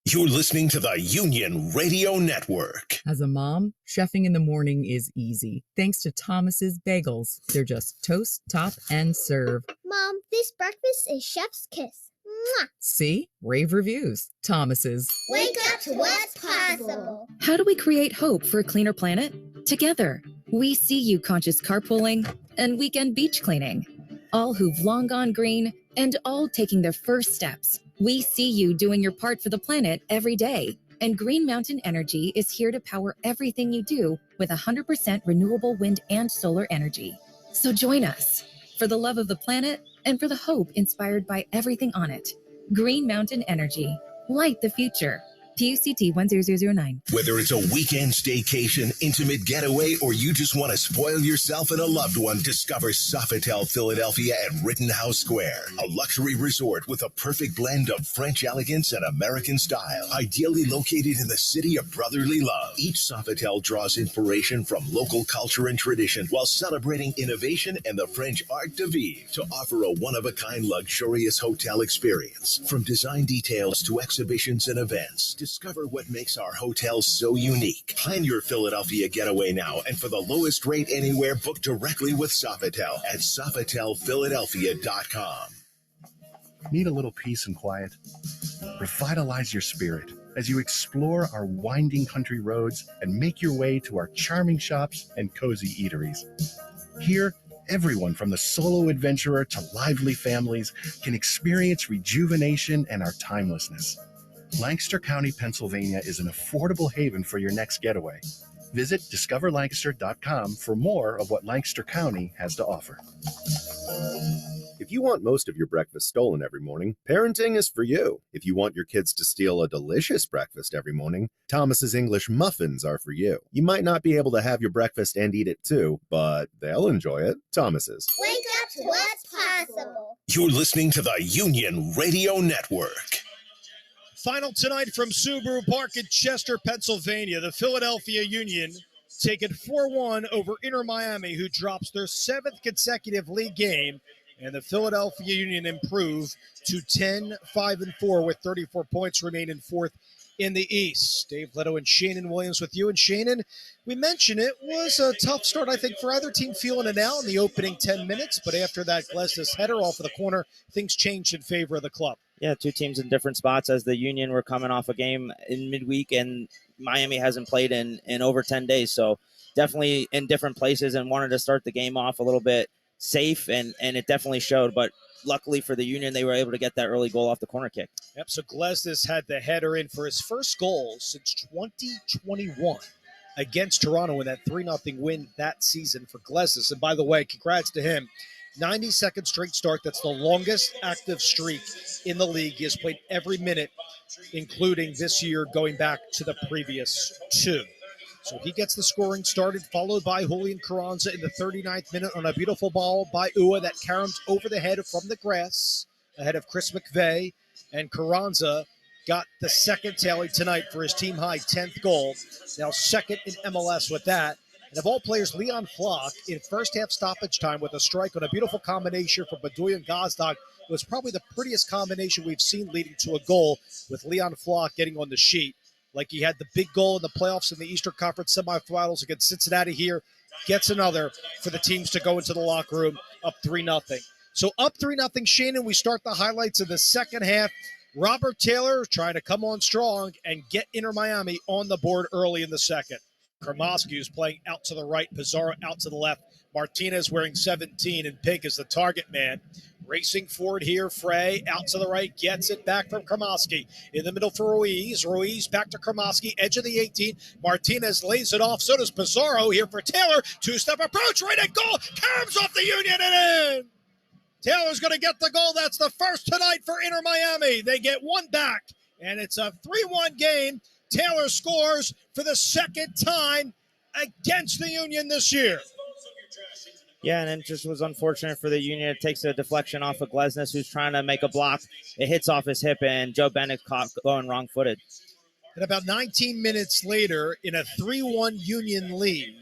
You're listening to the Union Radio Network. As a mom, chefing in the morning is easy. Thanks to Thomas's Bagels. They're just toast, top, and serve. Mom, this breakfast is chef's kiss. Mwah! See? Rave reviews. Thomas's. Wake up to what's possible. How do we create hope for a cleaner planet? Together. We see you conscious carpooling and weekend beach cleaning. All who've long gone green and all taking their first steps. We see you doing your part for the planet every day. And Green Mountain Energy is here to power everything you do with 100% renewable wind and solar energy. So join us for the love of the planet and for the hope inspired by everything on it. Green Mountain Energy. Light the future. PUCT 10009. Whether it's a weekend staycation, intimate getaway, or you just want to spoil yourself and a loved one, discover Sofitel Philadelphia at Rittenhouse Square, a luxury resort with a perfect blend of French elegance and American style, ideally located in the city of brotherly love. Each Sofitel draws inspiration from local culture and tradition while celebrating innovation and the French art de vivre to offer a one-of-a-kind luxurious hotel experience. From design details to exhibitions and events, discover what makes our hotels so unique. Plan your Philadelphia getaway now, and for the lowest rate anywhere, book directly with Sofitel at SofitelPhiladelphia.com. Need a little peace and quiet? Revitalize your spirit as you explore our winding country roads and make your way to our charming shops and cozy eateries. Here, everyone from the solo adventurer to lively families can experience rejuvenation and our timelessness. Lancaster County, Pennsylvania is an affordable haven for your next getaway. Visit discoverlancaster.com for more of what Lancaster County has to offer. If you want most of your breakfast stolen every morning, parenting is for you. If you want your kids to steal a delicious breakfast every morning, Thomas's English muffins are for you. You might not be able to have your breakfast and eat it too, but they'll enjoy it. Thomas's. Wake up to what's possible. You're listening to the Union Radio Network. Final tonight from Subaru Park in Chester, Pennsylvania. The Philadelphia Union taking 4-1 over Inter Miami, who drops their 7th consecutive league game. And the Philadelphia Union improve to 10-5-4 with 34 points, remaining fourth in the East. Dave Leto and Shannon Williams with you. And Shannon, we mentioned it was a tough start, I think, for either team, feeling it now in the opening 10 minutes. But after that Glesnes header off of the corner, things changed in favor of the club. Yeah, two teams in different spots, as the Union were coming off a game in midweek, and Miami hasn't played in over 10 days. So definitely in different places, and wanted to start the game off a little bit safe, and it definitely showed. But luckily for the Union, they were able to get that early goal off the corner kick. Yep, so Glesnes had the header in for his first goal since 2021 against Toronto in that 3-0 win that season for Glesnes. And by the way, congrats to him. 92nd straight start. That's the longest active streak in the league. He has played every minute, including this year, going back to the previous two. So he gets the scoring started, followed by Julian Carranza in the 39th minute on a beautiful ball by Ua that caroms over the head from the grass ahead of Chris McVeigh. And Carranza got the second tally tonight for his team-high 10th goal. Now second in MLS with that. And of all players, Leon Flock in first-half stoppage time with a strike on a beautiful combination from Bedoya and Gazdag. It was probably the prettiest combination we've seen leading to a goal, with Leon Flock getting on the sheet. Like he had the big goal in the playoffs in the Eastern Conference semifinals against Cincinnati here. Gets another for the teams to go into the locker room up 3-0. So up 3-0, Shannon, we start the highlights of the second half. Robert Taylor trying to come on strong and get Inter Miami on the board early in the second. Kromowski is playing out to the right, Pizarro out to the left. Martinez wearing 17 and pink is the target man. Racing forward here, Frey out to the right, gets it back from Kromowski. In the middle for Ruiz. Ruiz back to Kromowski, edge of the 18. Martinez lays it off, so does Pizarro here for Taylor. Two-step approach, right at goal. Caroms off the Union and in. Taylor's going to get the goal. That's the first tonight for Inter Miami. They get one back, and it's a 3-1 game. Taylor scores for the second time against the Union this year. Yeah, and it just was unfortunate for the Union. It takes a deflection off of Glesnes, who's trying to make a block. It hits off his hip, and Joe Bennett caught going wrong-footed. And about 19 minutes later, in a 3-1 Union lead,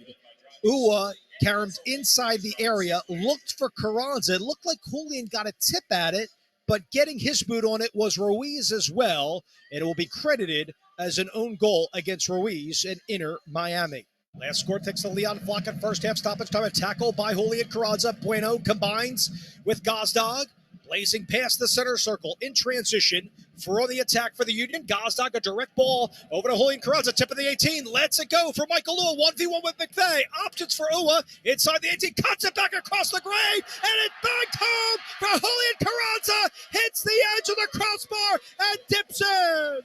Ua caromed inside the area, looked for Carranza. It looked like Julian got a tip at it, but getting his boot on it was Ruiz as well, and it will be credited as an own goal against Ruiz and Inter Miami. Last score takes the Leon Flock at first half stoppage time. A tackle by Julian Carranza. Bueno combines with Gazdag, blazing past the center circle in transition for the attack for the Union. Gazdag, a direct ball over to Julian Carranza, tip of the 18, lets it go for Michael Ua, 1v1 with McVeigh. Options for Ua inside the 18, cuts it back across the grade, and it backed home for Julian Carranza, hits the edge of the crossbar and dips in.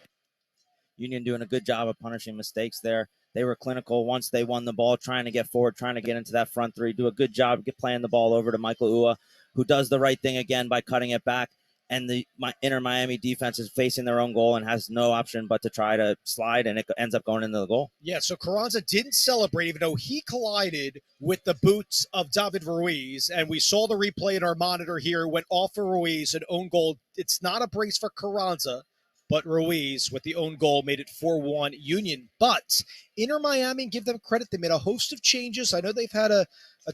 Union doing a good job of punishing mistakes there. They were clinical once they won the ball, trying to get forward, trying to get into that front three, do a good job playing the ball over to Michael Ua, who does the right thing again by cutting it back. And the Inter Miami defense is facing their own goal and has no option but to try to slide, and it ends up going into the goal. Yeah, so Carranza didn't celebrate, even though he collided with the boots of David Ruiz. And we saw the replay in our monitor here. It went off for Ruiz, an own goal. It's not a brace for Carranza, but Ruiz with the own goal made it 4-1 Union. But Inter Miami, give them credit, they made a host of changes. I know they've had a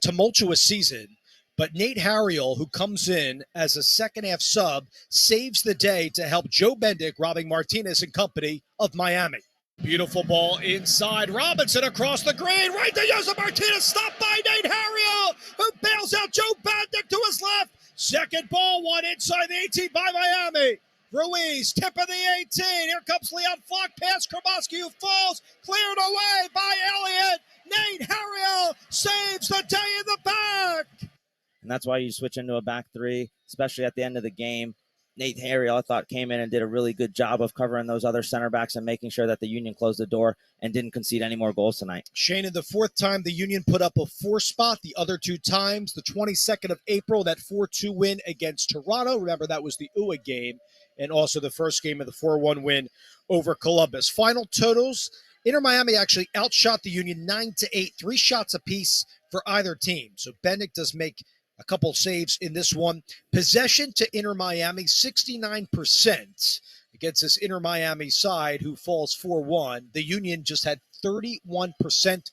tumultuous season, but Nate Harriel, who comes in as a second-half sub, saves the day to help Joe Bendick, robbing Martinez and company of Miami. Beautiful ball inside. Robinson across the green, right to Joseph Martinez, stopped by Nate Harriel, who bails out Joe Bendick to his left. Second ball, one inside the 18 by Miami. Ruiz, tip of the 18. Here comes Leon Flock past Kromowski, who falls, cleared away by Elliott. Nate Harriel saves the day in the back. And that's why you switch into a back three, especially at the end of the game. Nate Harriel, I thought, came in and did a really good job of covering those other center backs and making sure that the Union closed the door and didn't concede any more goals tonight. Shane, in the fourth time, the Union put up a 4 spot. The other 2 times, the 22nd of April, that 4-2 win against Toronto. Remember, that was the UA game. And also the first game of the 4-1 win over Columbus. Final totals, Inter Miami actually outshot the Union 9-8, 3 shots apiece for either team. So Bendick does make a couple saves in this one. Possession to Inter Miami, 69%. against this Inter Miami side who falls 4-1. The Union just had 31%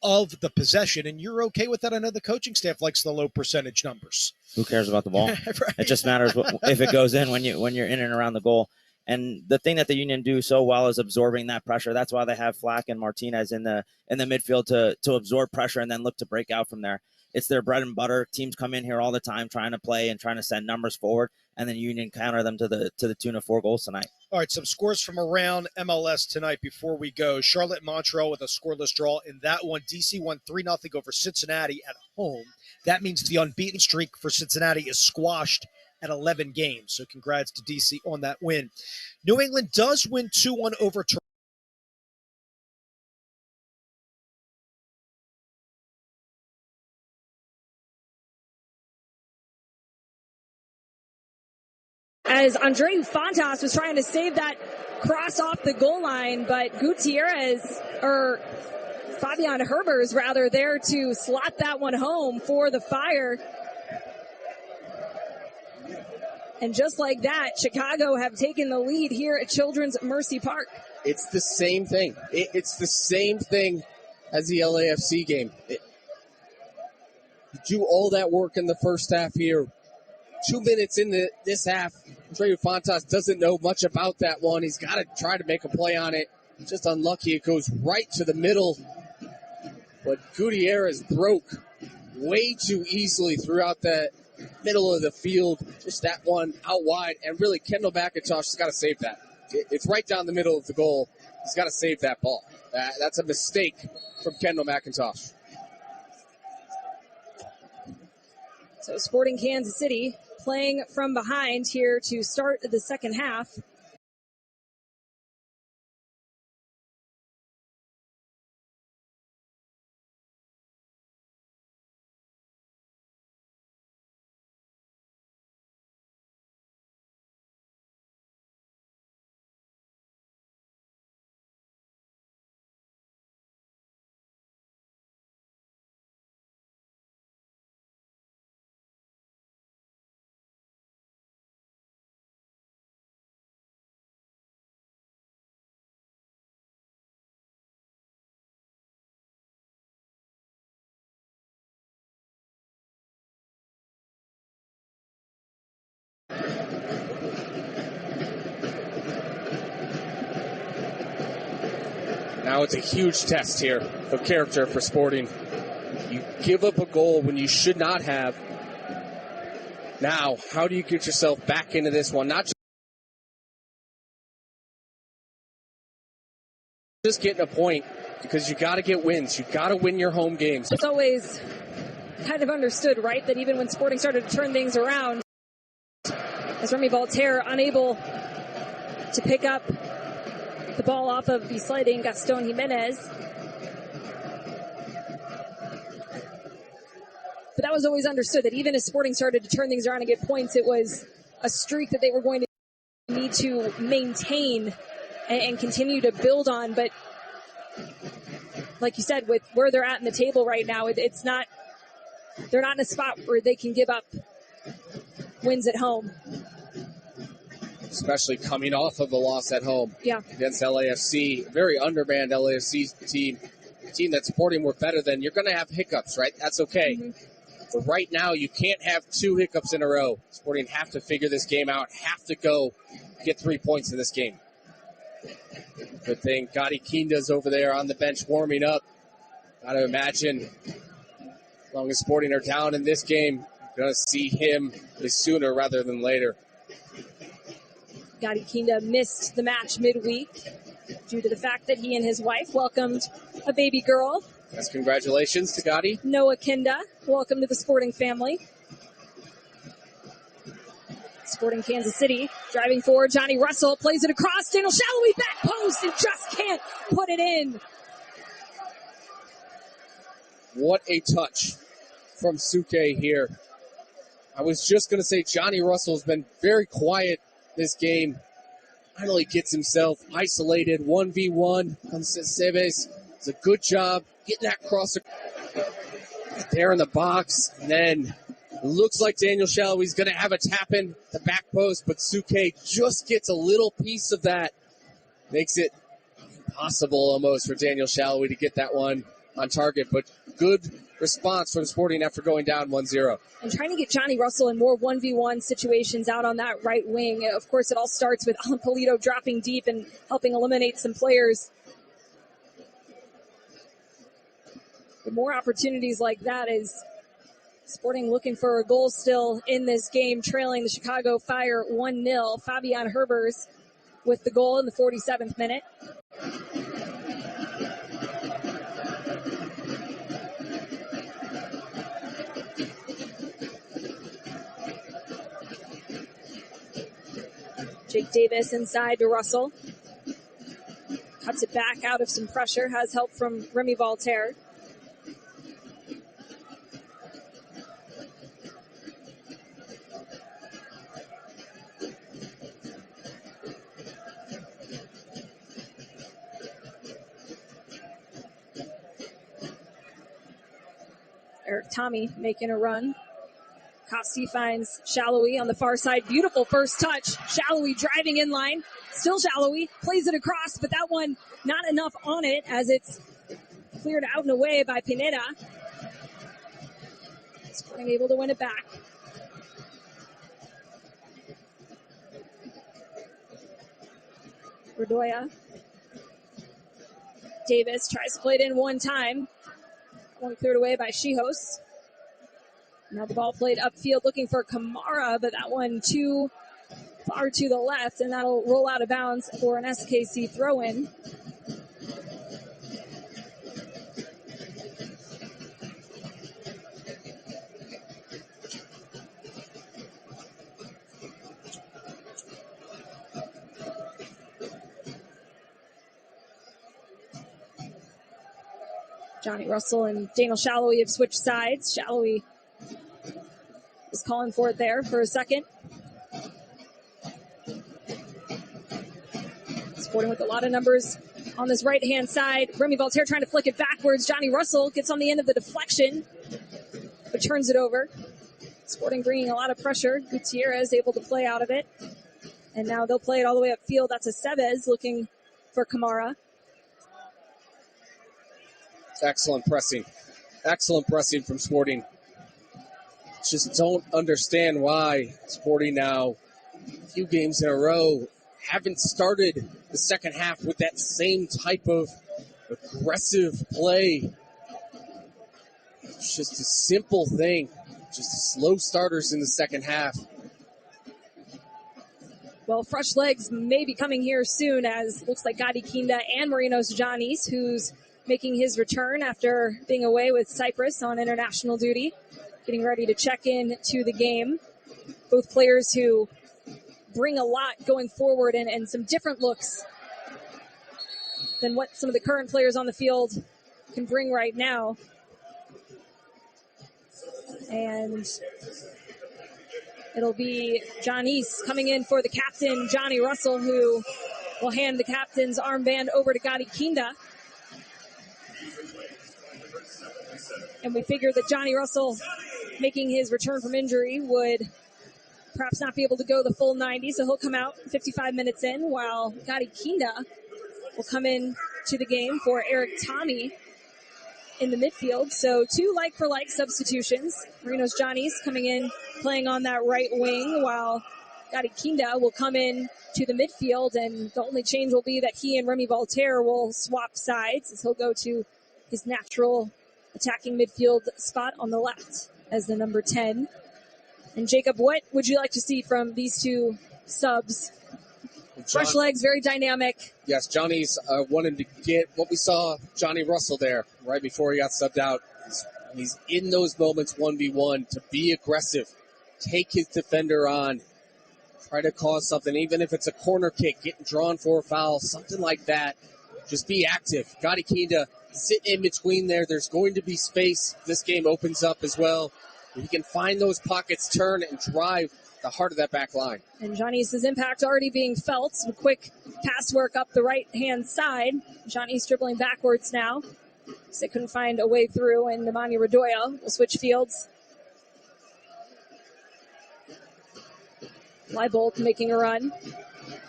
of the possession, and you're okay with that? I know the coaching staff likes the low percentage numbers. Who cares about the ball? Right. It just matters if it goes in when you're in and around the goal. And the thing that the Union do so well is absorbing that pressure. That's why they have Flack and Martinez in the midfield to absorb pressure and then look to break out from there. It's their bread and butter. Teams come in here all the time trying to play and trying to send numbers forward, and then Union counter them to the tune of 4 goals tonight. All right, some scores from around MLS tonight before we go. Charlotte Montreal with a scoreless draw in that one. DC won 3-0 over Cincinnati at home. That means the unbeaten streak for Cincinnati is squashed at 11 games. So congrats to DC on that win. New England does win 2-1 over Toronto. As Andreu Fontas was trying to save that cross off the goal line, but Fabian Herbers rather there to slot that one home for the Fire. And just like that, Chicago have taken the lead here at Children's Mercy Park. It's the same thing. It's the same thing as the LAFC game. You do all that work in the first half here. 2 minutes into this half, Andreu Fontas doesn't know much about that one. He's got to try to make a play on it. Just unlucky. It goes right to the middle. But Gutierrez broke way too easily throughout that middle of the field. Just that one out wide. And really, Kendall McIntosh has got to save that. It's right down the middle of the goal. He's got to save that ball. That's a mistake from Kendall McIntosh. So Sporting Kansas City playing from behind here to start the second half. Now it's a huge test here of character for Sporting. You give up a goal when you should not have. Now, how do you get yourself back into this one? Not just getting a point, because you got to get wins. You got to win your home games. It's always kind of understood, right, that even when Sporting started to turn things around, as Remy Voltaire unable to pick up the ball off of the sliding Gaston Jimenez. But that was always understood, that even as Sporting started to turn things around and get points, it was a streak that they were going to need to maintain and continue to build on. But like you said, with where they're at in the table right now, it's not, they're not in a spot where they can give up wins at home. Especially coming off of the loss at home against LAFC. Very undermanned LAFC team. A team that Sporting were better than. You're going to have hiccups, right? That's okay. Mm-hmm. But right now, you can't have 2 hiccups in a row. Sporting have to figure this game out, have to go get 3 points in this game. Good thing Gotti Kinda's over there on the bench warming up. Got to imagine, as long as Sporting are down in this game, you're going to see him sooner rather than later. Gotti Kinda missed the match midweek due to the fact that he and his wife welcomed a baby girl. Yes, congratulations to Gotti. Noah Kinda, welcome to the Sporting family. Sporting Kansas City, driving forward, Johnny Russell plays it across, Daniel Shallowy back post and just can't put it in. What a touch from Suke here. I was just going to say Johnny Russell's been very quiet this game. Finally gets himself isolated 1v1 on Cebes. It's a good job getting that cross there in the box, and then Looks like Daniel Shallowy's going to have a tap in the back post, but Suke just gets a little piece of that. Makes it impossible almost for Daniel Shallowy to get that one on target, but good response from Sporting after going down 1-0. And trying to get Johnny Russell in more 1v1 situations out on that right wing. Of course, it all starts with Alan Polito dropping deep and helping eliminate some players. The more opportunities like that is Sporting looking for a goal still in this game, trailing the Chicago Fire 1-0. Fabian Herbers with the goal in the 47th minute. Jake Davis inside to Russell. Cuts it back out of some pressure. Has help from Remy Voltaire. Eric Tommy making a run. Costi finds Shallowy on the far side. Beautiful first touch. Shallowy driving in line. Still Shallowy. Plays it across, but that one not enough on it as it's cleared out and away by Pineda. Sporting able to win it back. Redoya. Davis tries to play it in one time. One cleared away by Shihos. Now the ball played upfield looking for Kamara, but that one too far to the left, and that'll roll out of bounds for an SKC throw-in. Johnny Russell and Daniel Shallowy have switched sides. Shallowy was calling for it there for a second. Sporting with a lot of numbers on this right-hand side. Remy Voltaire trying to flick it backwards. Johnny Russell gets on the end of the deflection, but turns it over. Sporting bringing a lot of pressure. Gutierrez able to play out of it. And now they'll play it all the way upfield. That's a Chavez looking for Kamara. Excellent pressing. Excellent pressing from Sporting. Just don't understand why Sporting now, a few games in a row, haven't started the second half with that same type of aggressive play. It's just a simple thing. Just slow starters in the second half. Well, fresh legs may be coming here soon, as looks like Gadi Kinda and Marinos Janis, who's making his return after being away with Cyprus on international duty, getting ready to check in to the game. Both players who bring a lot going forward and some different looks than what some of the current players on the field can bring right now. And it'll be Janis coming in for the captain, Johnny Russell, who will hand the captain's armband over to Gadi Kinda. And we figured that Johnny Russell, making his return from injury, would perhaps not be able to go the full 90, so he'll come out 55 minutes in, while Gadi Kinda will come in to the game for Eric Tommy in the midfield. So two like-for-like substitutions. Marinos Janis coming in, playing on that right wing, while Gadi Kinda will come in to the midfield, and the only change will be that he and Remy Voltaire will swap sides, as he'll go to his natural attacking midfield spot on the left as the number 10. And Jacob, what would you like to see from these two subs? Fresh legs, very dynamic. Yes, Johnny's wanted to get what we saw Johnny Russell there right before he got subbed out. He's in those moments 1v1 to be aggressive, take his defender on, try to cause something, even if it's a corner kick, getting drawn for a foul, something like that. Just be active. Gadi Kinda sit in between there. There's going to be space. This game opens up as well. He can find those pockets, turn, and drive the heart of that back line. And Janis' impact already being felt. Some quick pass work up the right-hand side. Janis dribbling backwards now, because they couldn't find a way through, and Nemanja Radoja will switch fields. Leibold making a run.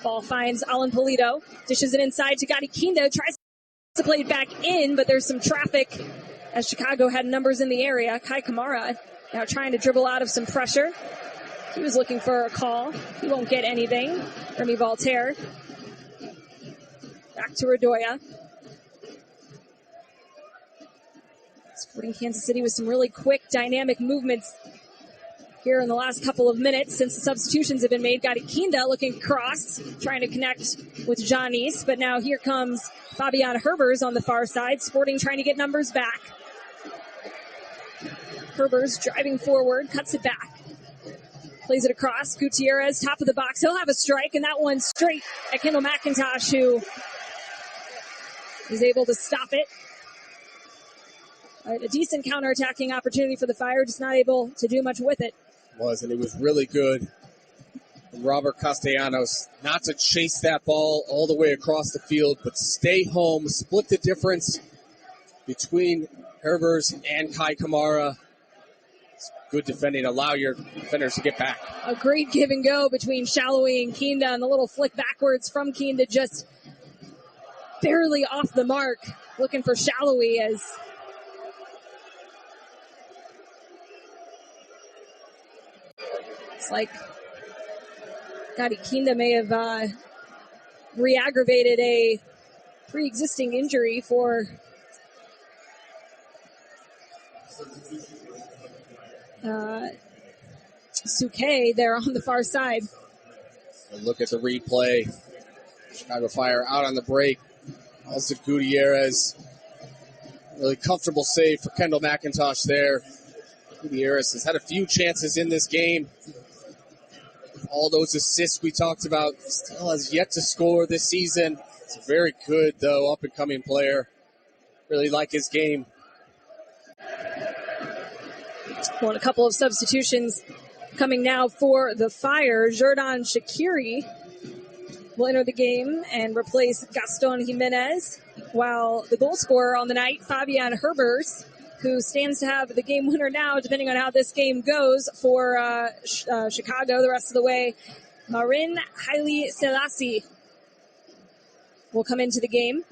Ball finds Alan Polito. Dishes it inside to Gotti Kinda. Tries to play it back in, but there's some traffic as Chicago had numbers in the area. Kai Kamara now trying to dribble out of some pressure. He was looking for a call. He won't get anything. Remy Voltaire. Back to Radoya. Sporting Kansas City with some really quick, dynamic movements here in the last couple of minutes since the substitutions have been made. Gotti Kinda looking across, trying to connect with Janice, but now here comes Fabian Herbers on the far side. Sporting trying to get numbers back. Herbers driving forward, cuts it back. Plays it across. Gutierrez, top of the box. He'll have a strike, and that one straight at Kendall McIntosh, who is able to stop it. A decent counterattacking opportunity for the Fire, just not able to do much with it. And it was really good from Robert Castellanos not to chase that ball all the way across the field, but stay home, split the difference between Herbers and Kai Kamara. It's good defending, allow your defenders to get back. A great give and go between Shallowy and Kinda, and the little flick backwards from Kinda just barely off the mark, looking for Shallowy as it's like Gotti Kinda may have re-aggravated a pre-existing injury for Suke there on the far side. Look at the replay. Chicago Fire out on the break. Also Gutierrez. Really comfortable save for Kendall McIntosh there. Gutierrez has had a few chances in this game. All those assists we talked about, still has yet to score this season. It's a very good, though, up-and-coming player. Really like his game. Well, a couple of substitutions coming now for the Fire. Jordan Shaqiri will enter the game and replace Gaston Jimenez, while the goal scorer on the night, Fabian Herbers, who stands to have the game winner now, depending on how this game goes for Chicago the rest of the way. Marin Haile Selassie will come into the game.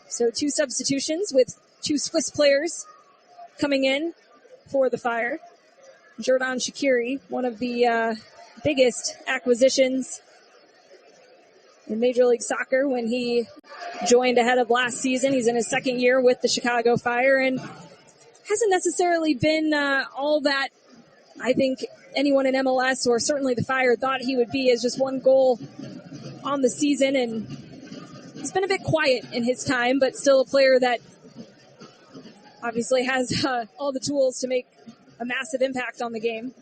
So 2 substitutions with 2 Swiss players coming in for the Fire. Jordan Shaqiri, one of the biggest acquisitions in Major League Soccer when he joined ahead of last season. He's in his second year with the Chicago Fire and hasn't necessarily been all that I think anyone in MLS or certainly the Fire thought he would be, as just 1 goal on the season. And he's been a bit quiet in his time, but still a player that obviously has all the tools to make a massive impact on the game.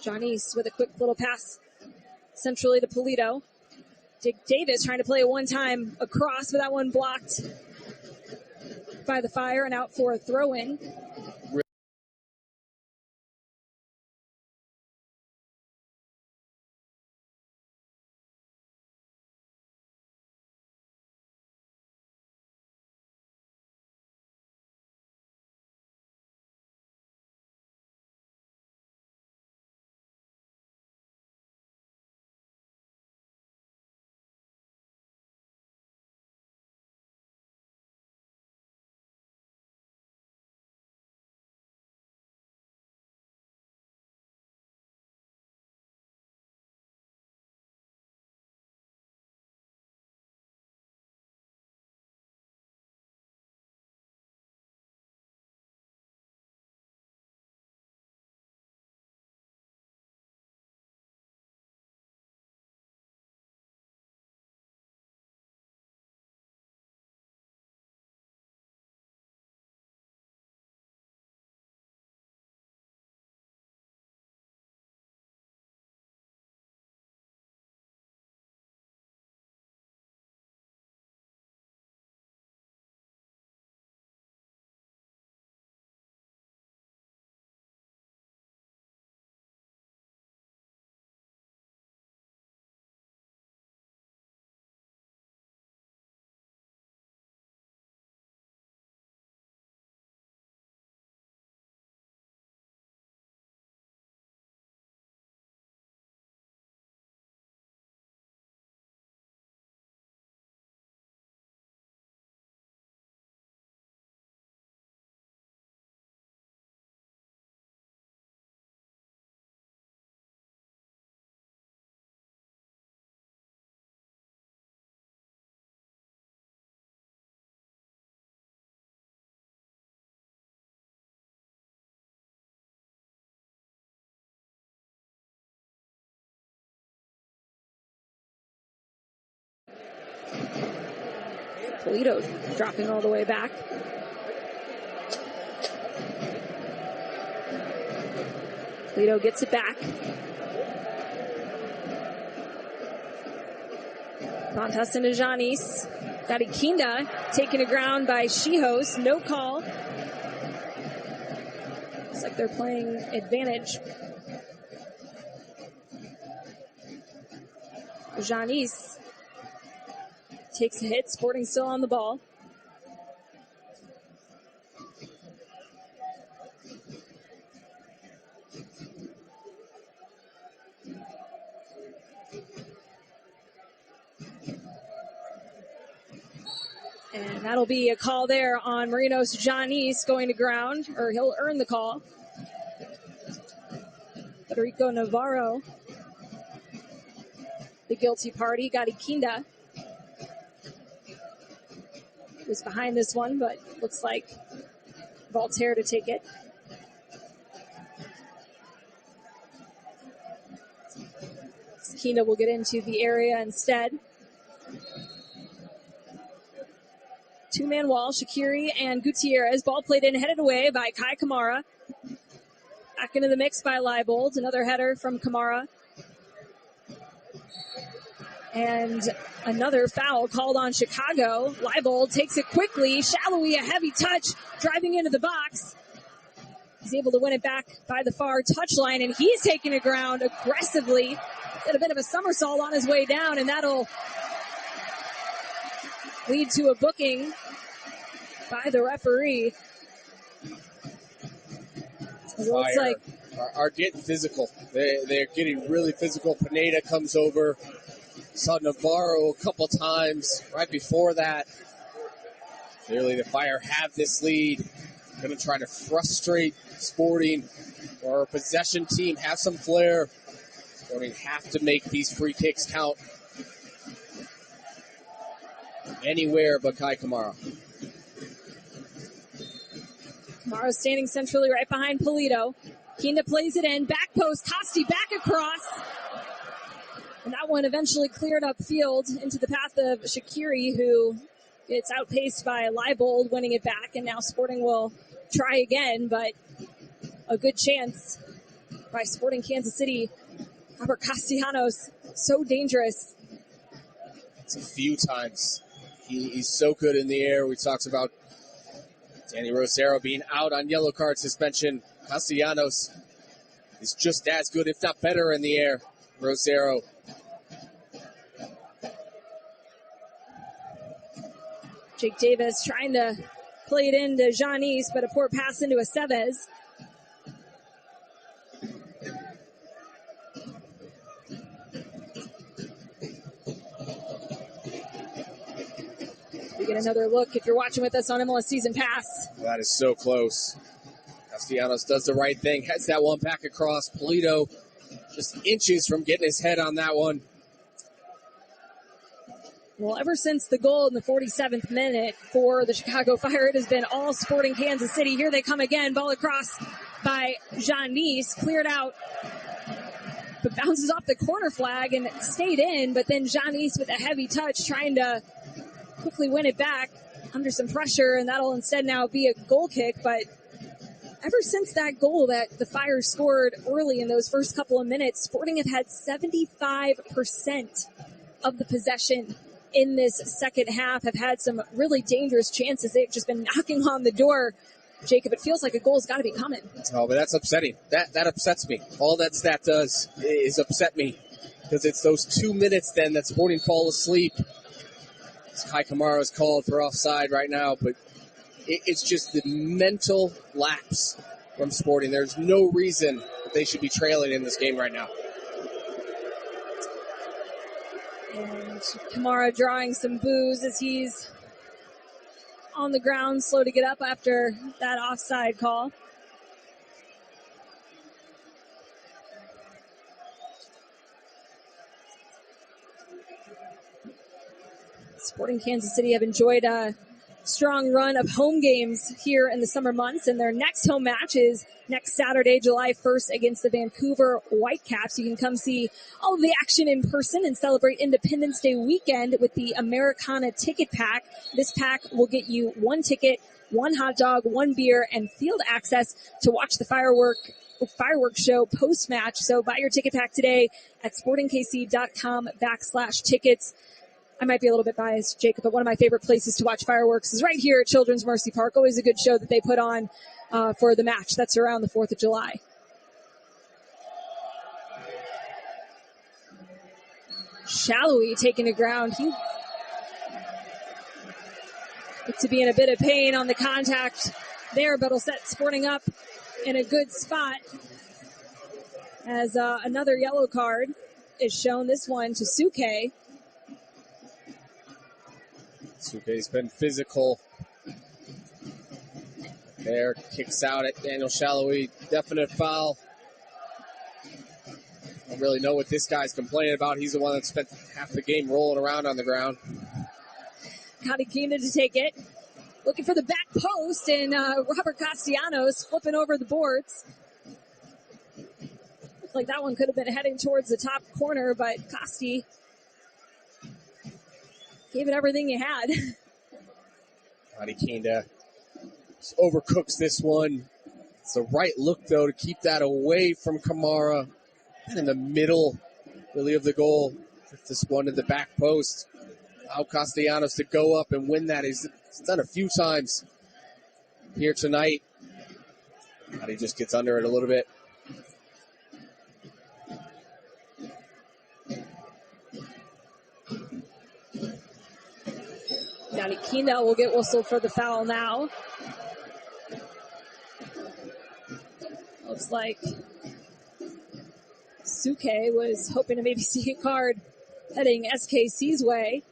Janice with a quick little pass centrally to Polito. Dick Davis trying to play a one-time across, but that one blocked by the Fire and out for a throw-in. Polito dropping all the way back. Polito gets it back. Contest into Janis. Kinda taken to ground by Shihos. No call. Looks like they're playing advantage. Janis takes a hit. Sporting still on the ball. And that'll be a call there on Marinos Janis going to ground, or he'll earn the call. Federico Navarro, the guilty party. Kinda was behind this one, but looks like Voltaire to take it. Kinda will get into the area instead. Two-man wall, Shaqiri and Gutierrez. Ball played in, headed away by Kai Kamara. Back into the mix by Leibold. Another header from Kamara. And another foul called on Chicago. Leibold takes it quickly. Shallowy, a heavy touch, driving into the box. He's able to win it back by the far touchline, and he's taking it ground aggressively. Did a bit of a somersault on his way down, and that'll lead to a booking by the referee. It looks like are getting physical. They're getting really physical. Pineda comes over. Saw Navarro a couple times right before that. Clearly the Fire have this lead. Going to try to frustrate Sporting, or possession team, have some flair. Sporting have to make these free kicks count. Anywhere but Kai Kamara. Kamara standing centrally right behind Polito. Kinda plays it in. Back post. Costi back across. And that one eventually cleared up field into the path of Shaqiri, who gets outpaced by Leibold, winning it back. And now Sporting will try again, but a good chance by Sporting Kansas City. Robert Castellanos, so dangerous. It's a few times. He's so good in the air. We talked about Danny Rosero being out on yellow card suspension. Castellanos is just as good, if not better, in the air. Rosero. Jake Davis trying to play it into Janis, but a poor pass into Estevez. We get another look if you're watching with us on MLS Season Pass. That is so close. Castellanos does the right thing, heads that one back across. Polito just inches from getting his head on that one. Well, ever since the goal in the 47th minute for the Chicago Fire, it has been all Sporting Kansas City. Here they come again. Ball across by Janis, cleared out, but bounces off the corner flag and stayed in. But then Janis with a heavy touch trying to quickly win it back under some pressure, and that'll instead now be a goal kick. But ever since that goal that the Fire scored early in those first couple of minutes, Sporting have had 75% of the possession in this second half, have had some really dangerous chances. They've just been knocking on the door. Jacob, it feels like a goal's got to be coming. Oh, but that's upsetting. That upsets me. All that stat does is upset me, because it's those 2 minutes then that Sporting fall asleep. Kai Kamara is called for offside right now, but it's just the mental lapse from Sporting. There's no reason that they should be trailing in this game right now. And Kamara drawing some boos as he's on the ground, slow to get up after that offside call. Sporting Kansas City have enjoyed strong run of home games here in the summer months, and their next home match is next Saturday, July 1st against the Vancouver Whitecaps. You can come see all of the action in person and celebrate Independence Day weekend with the Americana Ticket Pack. This pack will get you 1 ticket, 1 hot dog, 1 beer, and field access to watch the fireworks show post-match. So buy your ticket pack today at sportingkc.com/tickets. I might be a little bit biased, Jacob, but one of my favorite places to watch fireworks is right here at Children's Mercy Park. Always a good show that they put on for the match. That's around the 4th of July. Shallowy taking the ground. He looks to be in a bit of pain on the contact there, but will set Sporting up in a good spot as another yellow card is shown, this one to Suke. Suke's been physical. There, kicks out at Daniel Shallowy. Definite foul. Don't really know what this guy's complaining about. He's the one that spent half the game rolling around on the ground. Kadikina to take it. Looking for the back post, and Robert Castellanos flipping over the boards. Looks like that one could have been heading towards the top corner, but Costi gave it everything he had. Kadikina overcooks this one. It's the right look, though, to keep that away from Kamara. And in the middle, really, of the goal. With this one to the back post. Allow Castellanos to go up and win that. He's done a few times here tonight. But he just gets under it a little bit. Yanni Kina will get whistled for the foul now. Looks like Suke was hoping to maybe see a card heading SKC's way,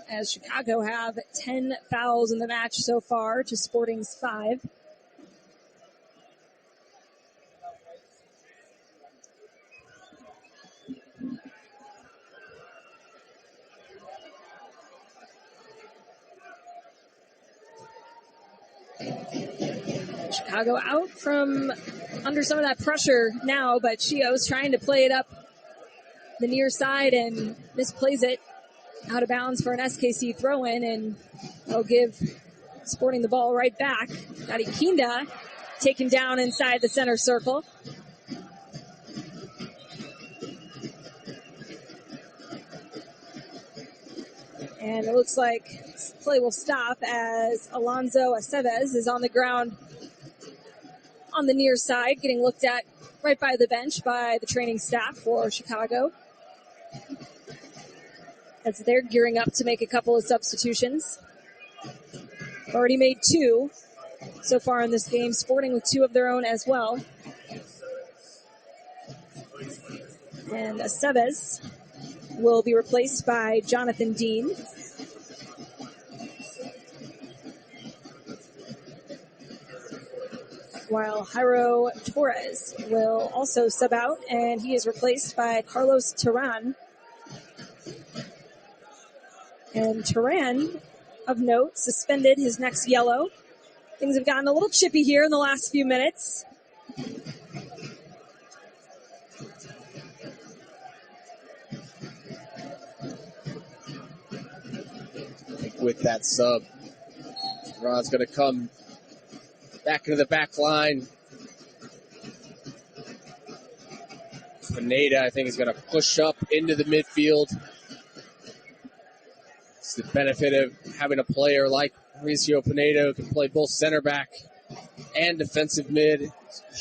as Chicago have 10 fouls in the match so far to Sporting's 5. Chicago out from under some of that pressure now, but Chio's trying to play it up the near side and misplays it out of bounds for an SKC throw-in, and they'll give Sporting the ball right back. Kinda taken down inside the center circle. And it looks like this play will stop as Alonso Aceves is on the ground on the near side, getting looked at right by the bench by the training staff for Chicago, as they're gearing up to make a couple of substitutions. Already made 2 so far in this game, Sporting with 2 of their own as well. And Aceves will be replaced by Jonathan Dean. While Jairo Torres will also sub out, and he is replaced by Carlos Terran. And Terran, of note, suspended his next yellow. Things have gotten a little chippy here in the last few minutes. With that sub, Terran's going to come back into the back line. Pineda, I think, is going to push up into the midfield. It's the benefit of having a player like Mauricio Pineda who can play both center back and defensive mid.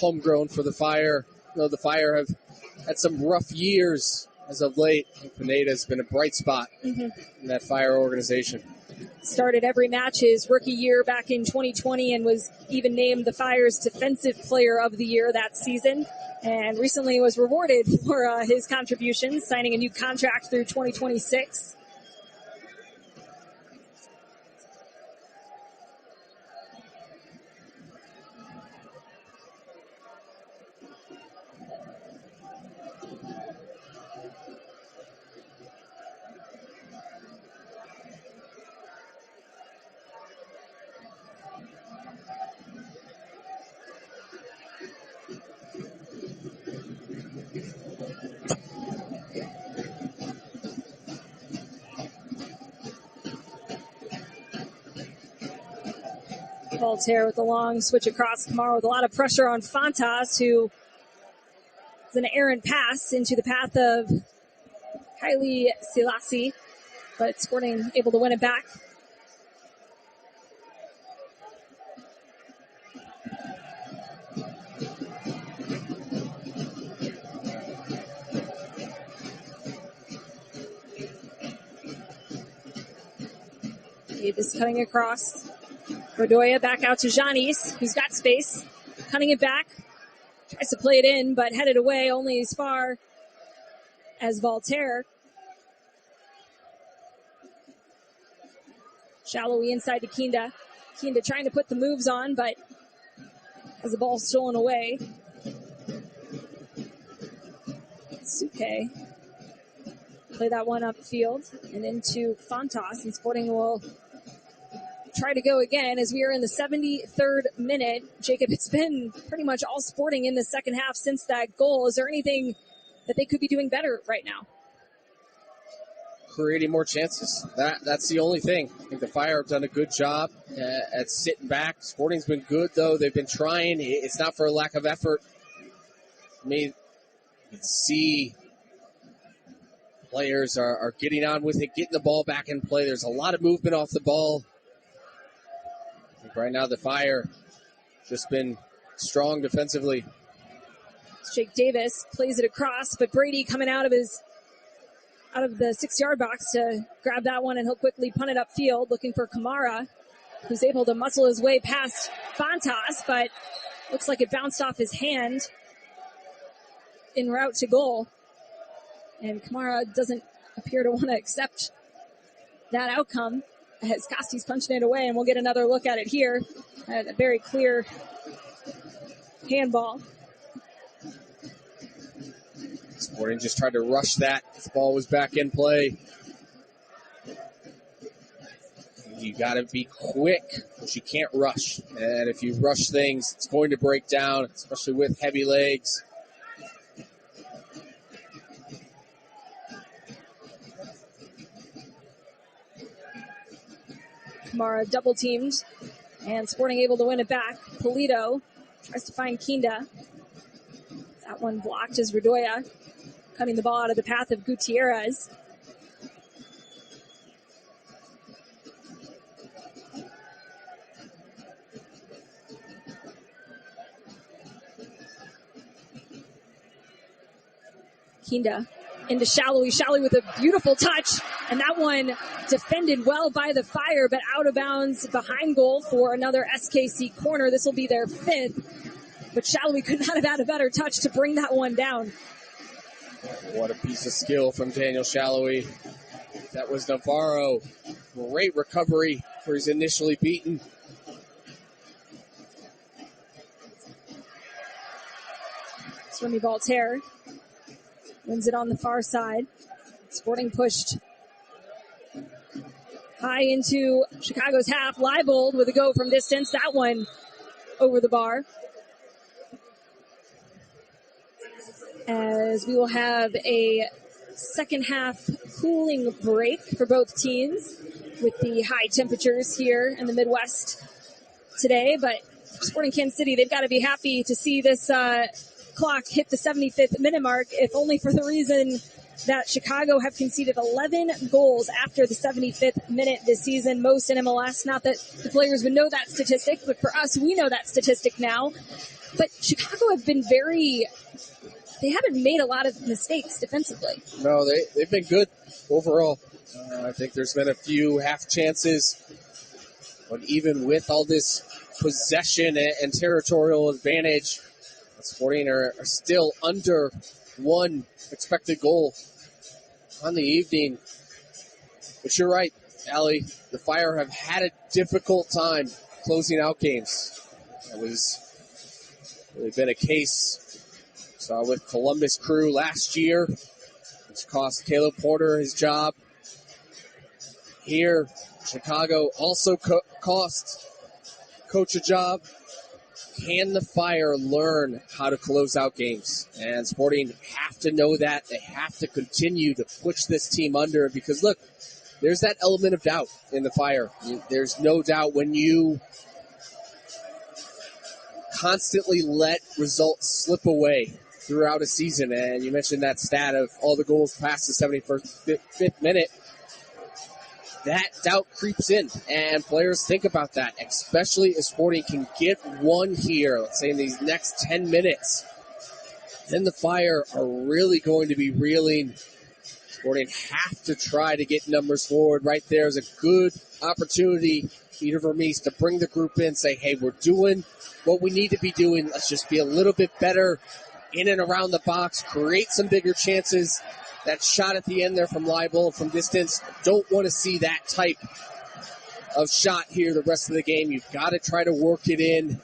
Homegrown for the Fire. You know, the Fire have had some rough years as of late. Pineda's been a bright spot in that Fire organization. Started every match his rookie year back in 2020 and was even named the Fire's Defensive Player of the Year that season, and recently was rewarded for his contributions, signing a new contract through 2026. Voltaire with the long switch across. Kamara with a lot of pressure on Fontas, who is an errant pass into the path of Haile Selassie, but Sporting able to win it back. Davis cutting across. Bedoya back out to Janis, who's got space. Cutting it back. Tries to play it in, but headed away only as far as Voltaire. Shallowy inside to Kinda. Kinda trying to put the moves on, but has the ball stolen away. Suke. Play that one upfield and into Fontas, and Sporting will try to go again as we are in the 73rd minute. Jacob, it's been pretty much all Sporting in the second half since that goal. Is there anything that they could be doing better right now? Creating more chances. That's the only thing. I think the Fire have done a good job at sitting back. Sporting's been good, though. They've been trying. It's not for a lack of effort. I mean, you can see players are getting on with it, getting the ball back in play. There's a lot of movement off the ball. I think right now the Fire just been strong defensively. Jake Davis plays it across, but Brady coming out of the 6-yard box to grab that one, and he'll quickly punt it upfield, looking for Kamara, who's able to muscle his way past Fontas, but looks like it bounced off his hand en route to goal. And Kamara doesn't appear to want to accept that outcome as Costi's punching it away, and we'll get another look at it here. A very clear handball. Sporting just tried to rush that. The ball was back in play. You got to be quick, but you can't rush. And if you rush things, it's going to break down, especially with heavy legs. Kamara double teamed, and Sporting able to win it back. Polito tries to find Kinda. That one blocked as Redoya cutting the ball out of the path of Gutierrez. Kinda into Shallowy. Shallowy with a beautiful touch, and that one defended well by the Fire, but out of bounds behind goal for another SKC corner. This will be their 5th, but Shallowy could not have had a better touch to bring that one down. What a piece of skill from Daniel Shallowy. That was Navarro. Great recovery where he's initially beaten. It's Remy Voltaire. Wins it on the far side. Sporting pushed high into Chicago's half. Leibold with a go from distance. That one over the bar. As we will have a second half cooling break for both teams with the high temperatures here in the Midwest today. But Sporting Kansas City, they've got to be happy to see this clock hit the 75th minute mark, if only for the reason that Chicago have conceded 11 goals after the 75th minute this season, most in MLS. Not that the players would know that statistic, but for us, we know that statistic now. But Chicago have been they haven't made a lot of mistakes defensively. No, they've been good overall. I think there's been a few half chances, but even with all this possession and territorial advantage, Sporting are still under one expected goal on the evening. But you're right, Allie. The Fire have had a difficult time closing out games. That was really been a case with Columbus Crew last year, which cost Caleb Porter his job. Here, Chicago also cost coach a job. Can the Fire learn how to close out games? And Sporting have to know that. They have to continue to push this team under, because, look, there's that element of doubt in the Fire. There's no doubt when you constantly let results slip away throughout a season. And you mentioned that stat of all the goals past the 75th minute. That doubt creeps in, and players think about that, especially if Sporting can get one here, let's say in these next 10 minutes. Then the Fire are really going to be reeling. Sporting have to try to get numbers forward. Right there is a good opportunity, Peter Vermees, to bring the group in, say, hey, we're doing what we need to be doing. Let's just be a little bit better in and around the box, create some bigger chances. That shot at the end there from Leibel from distance, don't want to see that type of shot here the rest of the game. You've got to try to work it in,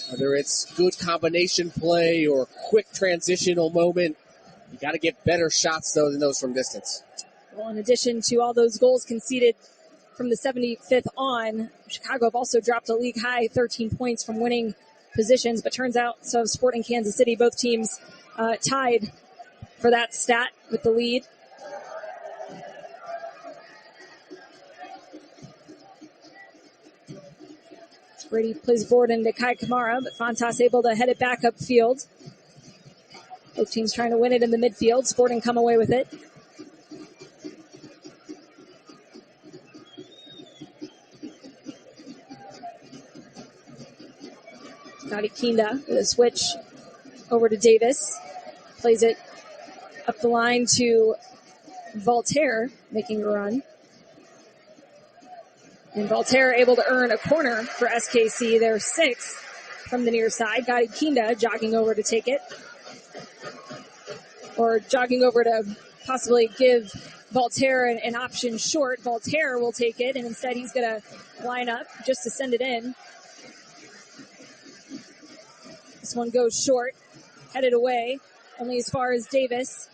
whether it's good combination play or quick transitional moment. You got to get better shots, though, than those from distance. Well, in addition to all those goals conceded from the 75th on, Chicago have also dropped a league high 13 points from winning positions, but turns out so have Sporting Kansas City. Both teams tied for that stat with the lead. Brady plays forward into Kai Kamara, but Fontas able to head it back upfield. Both teams trying to win it in the midfield. Sporting come away with it. Scotty Kinda with a switch over to Davis. Plays it up the line to Voltaire, making a run. And Voltaire able to earn a corner for SKC. They're sixth from the near side. Gotti Kinda jogging over to take it. Or jogging over to possibly give Voltaire an option short. Voltaire will take it, and instead he's going to line up just to send it in. This one goes short, headed away, only as far as Davis.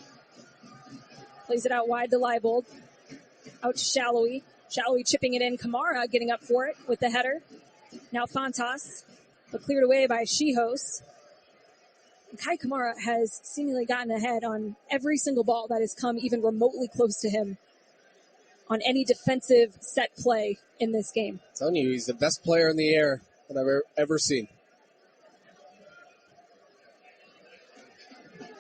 Plays it out wide to Leibold. Out to Shallowy. Shallowy chipping it in. Kamara getting up for it with the header. Now Fontas, but cleared away by Shihos. And Kai Kamara has seemingly gotten ahead on every single ball that has come even remotely close to him on any defensive set play in this game. I'm telling you, he's the best player in the air that I've ever seen.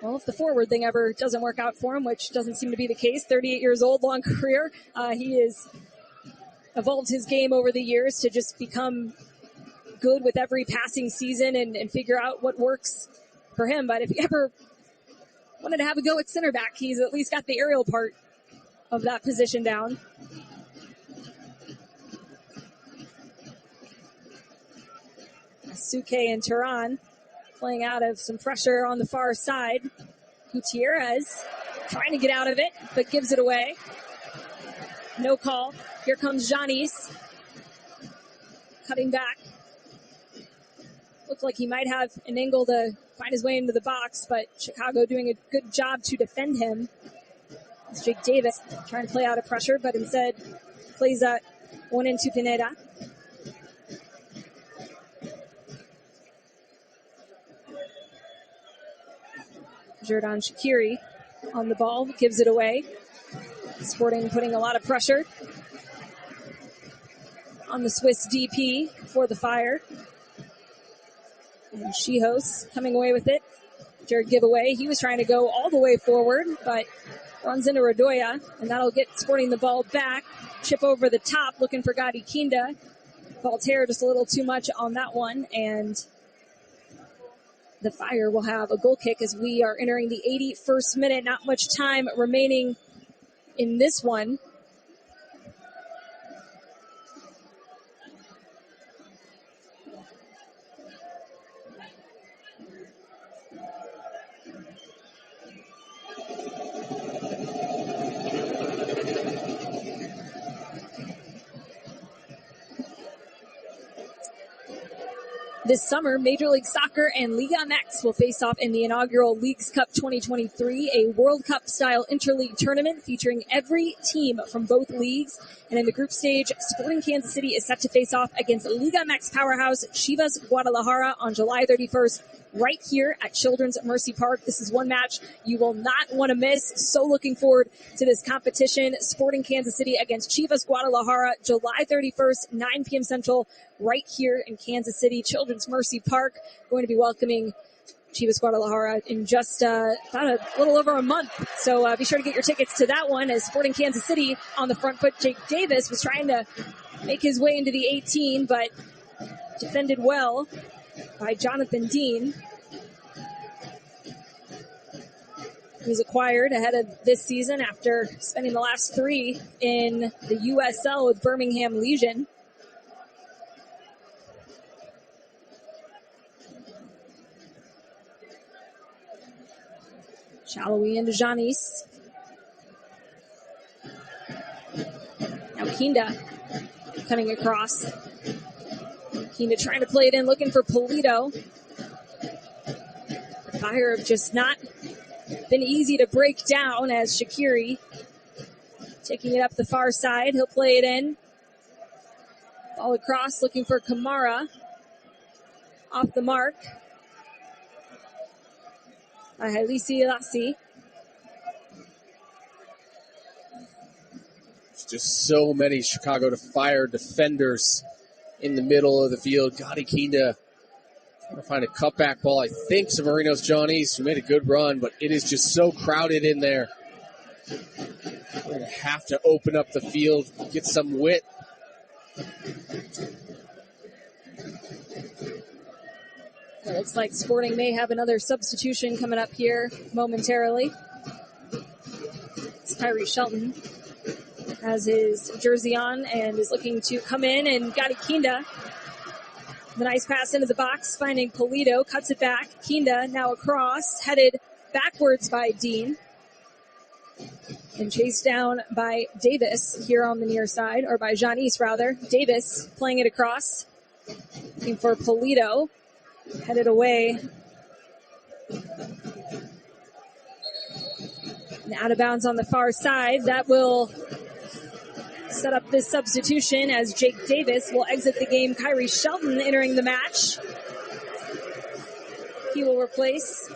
Well, if the forward thing ever doesn't work out for him, which doesn't seem to be the case, 38 years old, long career, he has evolved his game over the years to just become good with every passing season and figure out what works for him. But if he ever wanted to have a go at center back, he's at least got the aerial part of that position down. Suke and Turan playing out of some pressure on the far side. Gutierrez trying to get out of it, but gives it away. No call. Here comes Janis. Cutting back. Looked like he might have an angle to find his way into the box, but Chicago doing a good job to defend him. It's Jake Davis trying to play out of pressure, but instead plays that one into Pineda. Jordan Shaqiri on the ball, gives it away. Sporting putting a lot of pressure on the Swiss DP for the Fire. And Shihos coming away with it. Jared giveaway. He was trying to go all the way forward, but runs into Radoya, and that'll get Sporting the ball back. Chip over the top, looking for Gotti Kinda. Voltaire just a little too much on that one, and the Fire will have a goal kick as we are entering the 81st minute. Not much time remaining in this one. This summer, Major League Soccer and Liga MX will face off in the inaugural Leagues Cup 2023, a World Cup-style interleague tournament featuring every team from both leagues. And in the group stage, Sporting Kansas City is set to face off against Liga MX powerhouse Chivas Guadalajara on July 31st right here at Children's Mercy Park. This is one match you will not want to miss. So looking forward to this competition. Sporting Kansas City against Chivas Guadalajara, July 31st, 9 p.m. Central, right here in Kansas City. Children's Mercy Park going to be welcoming Chivas Guadalajara in just about a little over a month. So be sure to get your tickets to that one, as Sporting Kansas City on the front foot. Jake Davis was trying to make his way into the 18, but defended well by Jonathan Dean. He was acquired ahead of this season after spending the last 3 in the USL with Birmingham Legion. Shallowy into Janice. Now Kinda coming across. Kinda trying to play it in, looking for Polito. The Fire have just not been easy to break down, as Shaqiri taking it up the far side. He'll play it in. Ball across, looking for Kamara. Off the mark by Hailisi Lassi. There's just so many Chicago Fire defenders in the middle of the field. Gotti Kinda trying to find a cutback ball. I think Severino's John East, who made a good run, but it is just so crowded in there. We're going to have to open up the field, get some width. It looks like Sporting may have another substitution coming up here momentarily. It's Tyree Shelton has his jersey on and is looking to come in, and Gotti Kinda. The nice pass into the box, finding Polito, cuts it back. Kinda now across, headed backwards by Dean. And chased down by Davis here on the near side, or by Janice rather. Davis playing it across, looking for Polito. Headed away. And out of bounds on the far side. That will set up this substitution as Jake Davis will exit the game. Kyrie Shelton entering the match. He will replace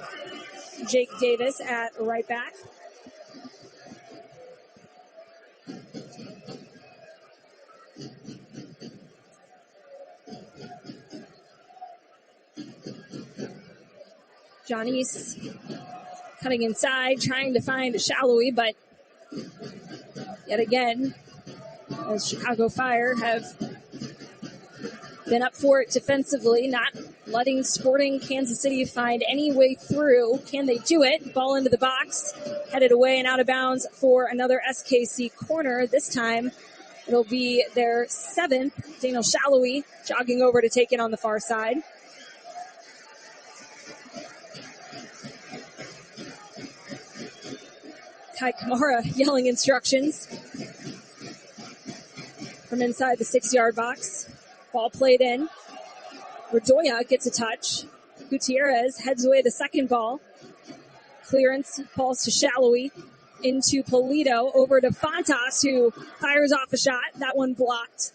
Jake Davis at right back. Janice cutting inside, trying to find Shallowy, but yet again, as Chicago Fire have been up for it defensively, not letting Sporting Kansas City find any way through. Can they do it? Ball into the box, headed away and out of bounds for another SKC corner. This time it'll be their 7th. Daniel Shallowy jogging over to take it on the far side. Kai Kamara yelling instructions from inside the 6-yard box. Ball played in. Redoya gets a touch. Gutierrez heads away the second ball. Clearance falls to Shallowy. Into Polito. Over to Fontas, who fires off a shot. That one blocked.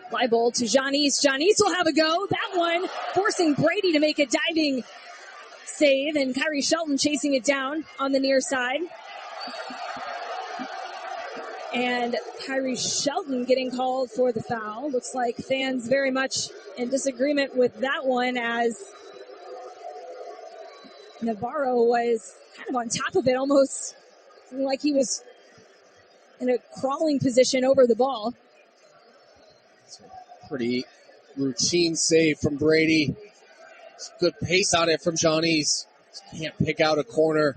Fly ball to Janice. Janice will have a go. That one forcing Brady to make a diving save, and Kyrie Shelton chasing it down on the near side. And Kyrie Shelton getting called for the foul. Looks like fans very much in disagreement with that one, as Navarro was kind of on top of it, almost like he was in a crawling position over the ball. Pretty routine save from Brady. Good pace on it from Johnny's. Can't pick out a corner.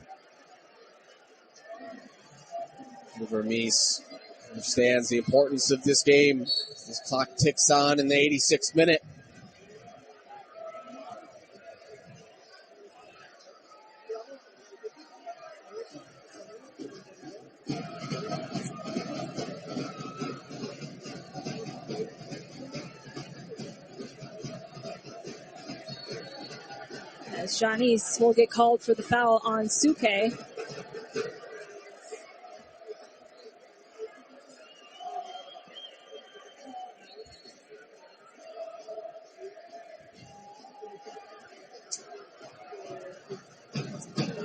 Vermees understands the importance of this game. This clock ticks on in the 86th minute. As Janice will get called for the foul on Suke.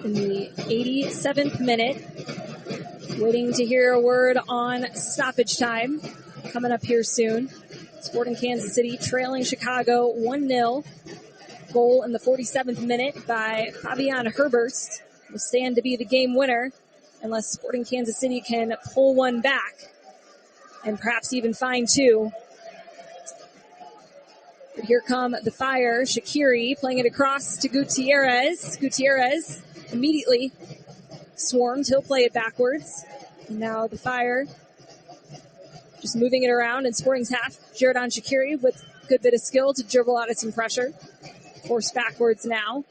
in the 87th minute. Waiting to hear a word on stoppage time coming up here soon. Sporting Kansas City trailing Chicago 1-0. Goal in the 47th minute by Fabian Herberst will stand to be the game winner unless Sporting Kansas City can pull one back and perhaps even find two. But here come the Fire. Shaqiri playing it across to Gutierrez. Gutierrez immediately swarmed. He'll play it backwards. And now the Fire just moving it around in Sporting's half. Jaredon Shaqiri with a good bit of skill to dribble out of some pressure. Forced backwards now.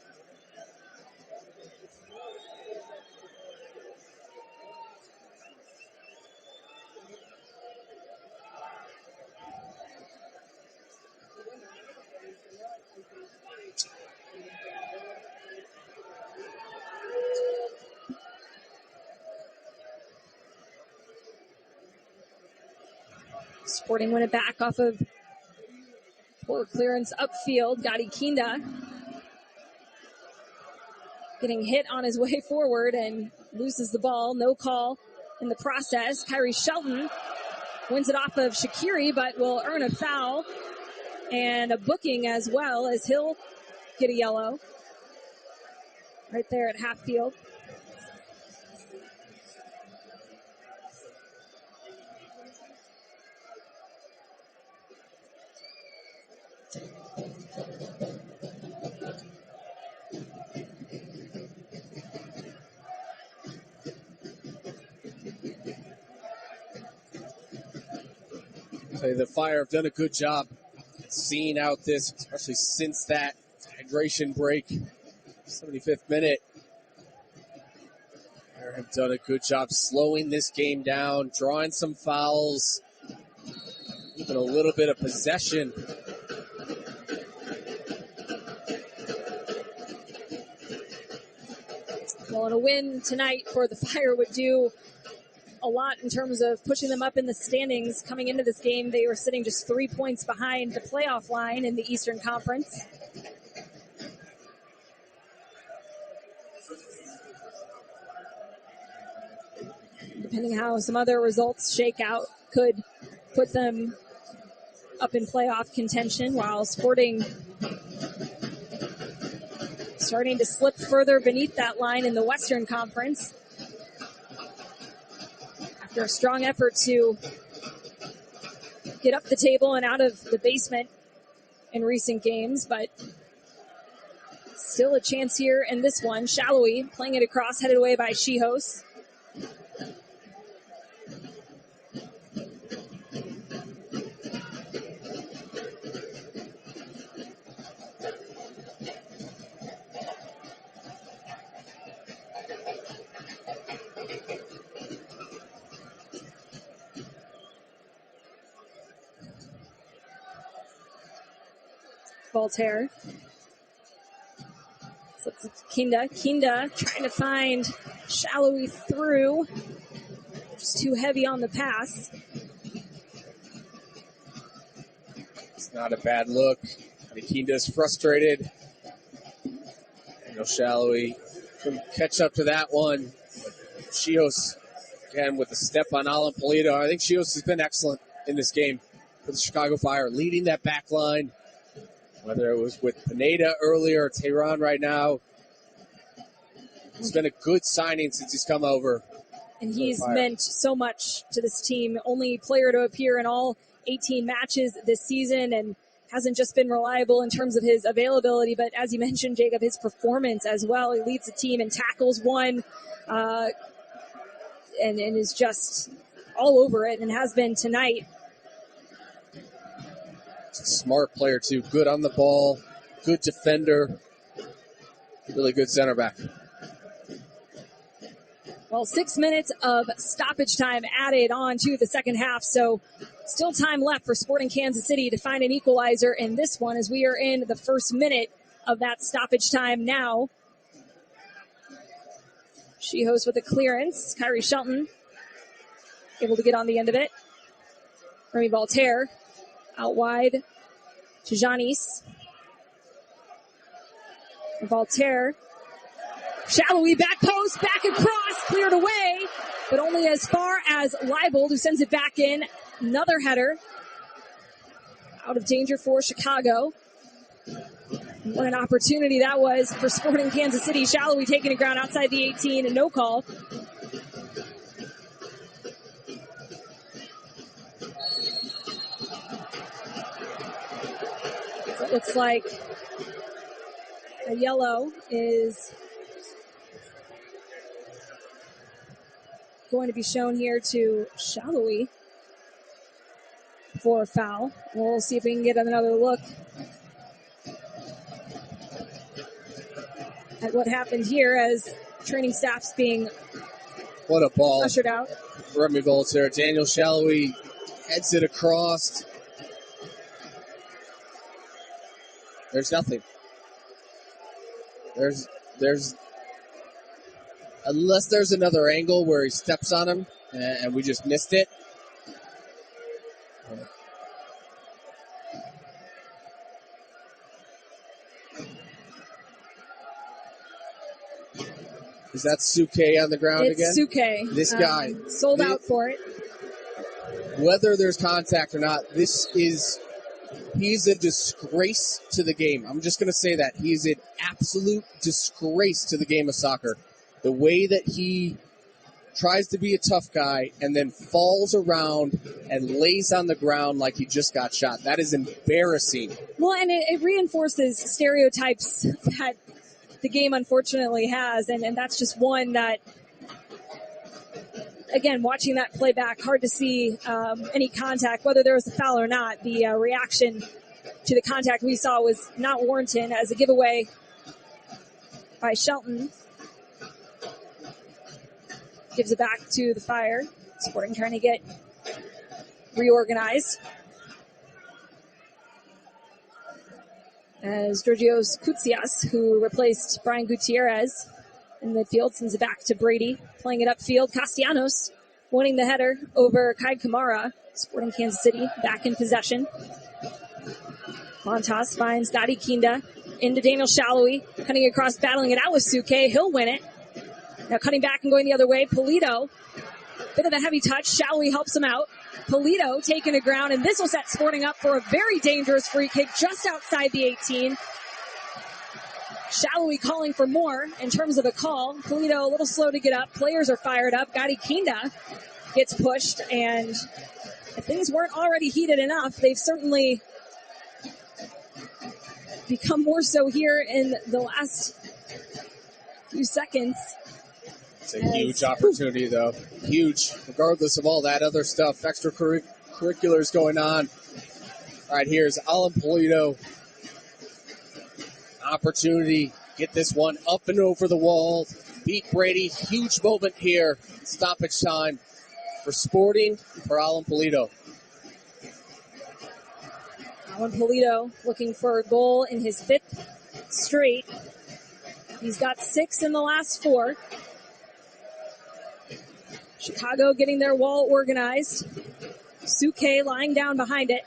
Sporting win it back off of poor clearance upfield. Gadi Kinda getting hit on his way forward and loses the ball. No call in the process. Kyrie Shelton wins it off of Shaqiri, but will earn a foul and a booking as well, as he'll get a yellow right there at half field. The Fire have done a good job seeing out this, especially since that hydration break, 75th minute. Fire have done a good job slowing this game down, drawing some fouls, even a little bit of possession. Well, and a win tonight for the Fire would do a lot in terms of pushing them up in the standings. Coming into this game, they were sitting just 3 points behind the playoff line in the Eastern Conference. Depending how some other results shake out, could put them up in playoff contention, while Sporting starting to slip further beneath that line in the Western Conference. After a strong effort to get up the table and out of the basement in recent games, but still a chance here in this one. Shallowy playing it across, headed away by Shihos. Voltaire. So it's Kinda. Kinda trying to find Shallowy through. Just too heavy on the pass. It's not a bad look. Kinda's frustrated. Shallowy can catch up to that one. Shios, again, with a step on Alan Polito. I think Shios has been excellent in this game for the Chicago Fire, leading that back line. Whether it was with Pineda earlier or Tehran right now, it's been a good signing since he's come over. And he's meant so much to this team. Only player to appear in all 18 matches this season, and hasn't just been reliable in terms of his availability, but as you mentioned, Jacob, his performance as well. He leads the team in tackles won, and is just all over it, and has been tonight. Smart player, too. Good on the ball. Good defender. Really good center back. Well, 6 minutes of stoppage time added on to the second half, so still time left for Sporting Kansas City to find an equalizer in this one, as we are in the first minute of that stoppage time now. Shihos with a clearance. Kyrie Shelton able to get on the end of it. Remy Voltaire out wide to Janis. Voltaire Shallowy back post, back across, cleared away, but only as far as Leibold, who sends it back in. Another header. Out of danger for Chicago. What an opportunity that was for Sporting Kansas City. Shallowy taking the ground outside the 18 and no call. So it looks like a yellow is going to be shown here to Shallowy for a foul. We'll see if we can get another look at what happened here as training staff's being What a ball. ushered out. Remy Bolts there. Daniel Shallowy heads it across. There's nothing. There's unless there's another angle where he steps on him and we just missed it. Is that Suke on the ground It's again? Suke. This guy. Sold out for it. Whether there's contact or not, he's a disgrace to the game. I'm just going to say that. He's an absolute disgrace to the game of soccer. The way that he tries to be a tough guy and then falls around and lays on the ground like he just got shot. That is embarrassing. Well, and it reinforces stereotypes that the game unfortunately has, and that's just one that, again, watching that play back, hard to see any contact, whether there was a foul or not. The reaction to the contact we saw was not warranted as a giveaway by Shelton. Gives it back to the Fire. Sporting trying to get reorganized. As Georgios Koutsias, who replaced Brian Gutierrez in midfield, sends it back to Brady, playing it upfield. Castellanos winning the header over Kai Kamara. Sporting Kansas City back in possession. Montas finds Gadi Kinda into Daniel Shallowy, cutting across, battling it out with Suke. He'll win it. Now cutting back and going the other way, Polito. Bit of a heavy touch. Shallowy helps him out. Polito taking the ground, and this will set Sporting up for a very dangerous free kick just outside the 18. Shallowy calling for more in terms of a call. Polito a little slow to get up. Players are fired up. Gadi Kinda gets pushed, and if things weren't already heated enough, they've certainly become more so here in the last few seconds. It's a huge opportunity, though. Huge, regardless of all that other stuff, extracurriculars going on. All right, here's Alan Polito. Opportunity, get this one up and over the wall. Beat Brady, huge moment here. Stoppage time for Sporting, for Alan Polito. Alan Polito looking for a goal in his 5th straight. He's got 6 in the last 4. Chicago getting their wall organized. Suke lying down behind it.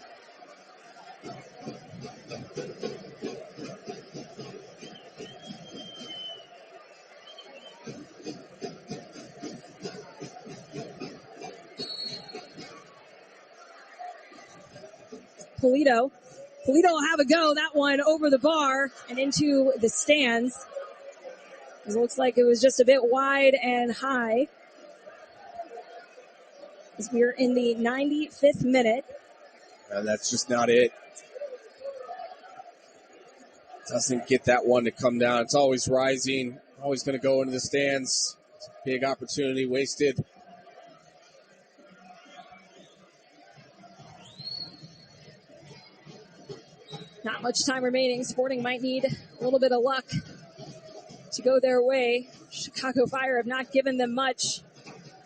Polito will have a go. That one over the bar and into the stands. It looks like it was just a bit wide and high. As we're in the 95th minute. That's just not it. Doesn't get that one to come down. It's always rising. Always going to go into the stands. It's a big opportunity wasted. Not much time remaining. Sporting might need a little bit of luck to go their way. Chicago Fire have not given them much,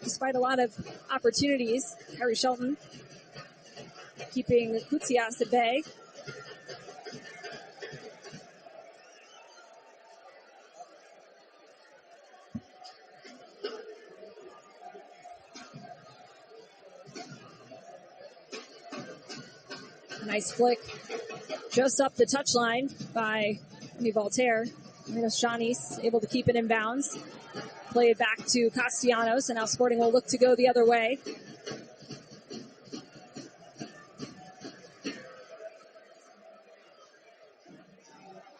despite a lot of opportunities. Harry Shelton keeping Koutsias at bay. Nice flick just up the touchline by Voltaire. Shawnee's able to keep it in bounds. Play it back to Castellanos, and now Sporting will look to go the other way.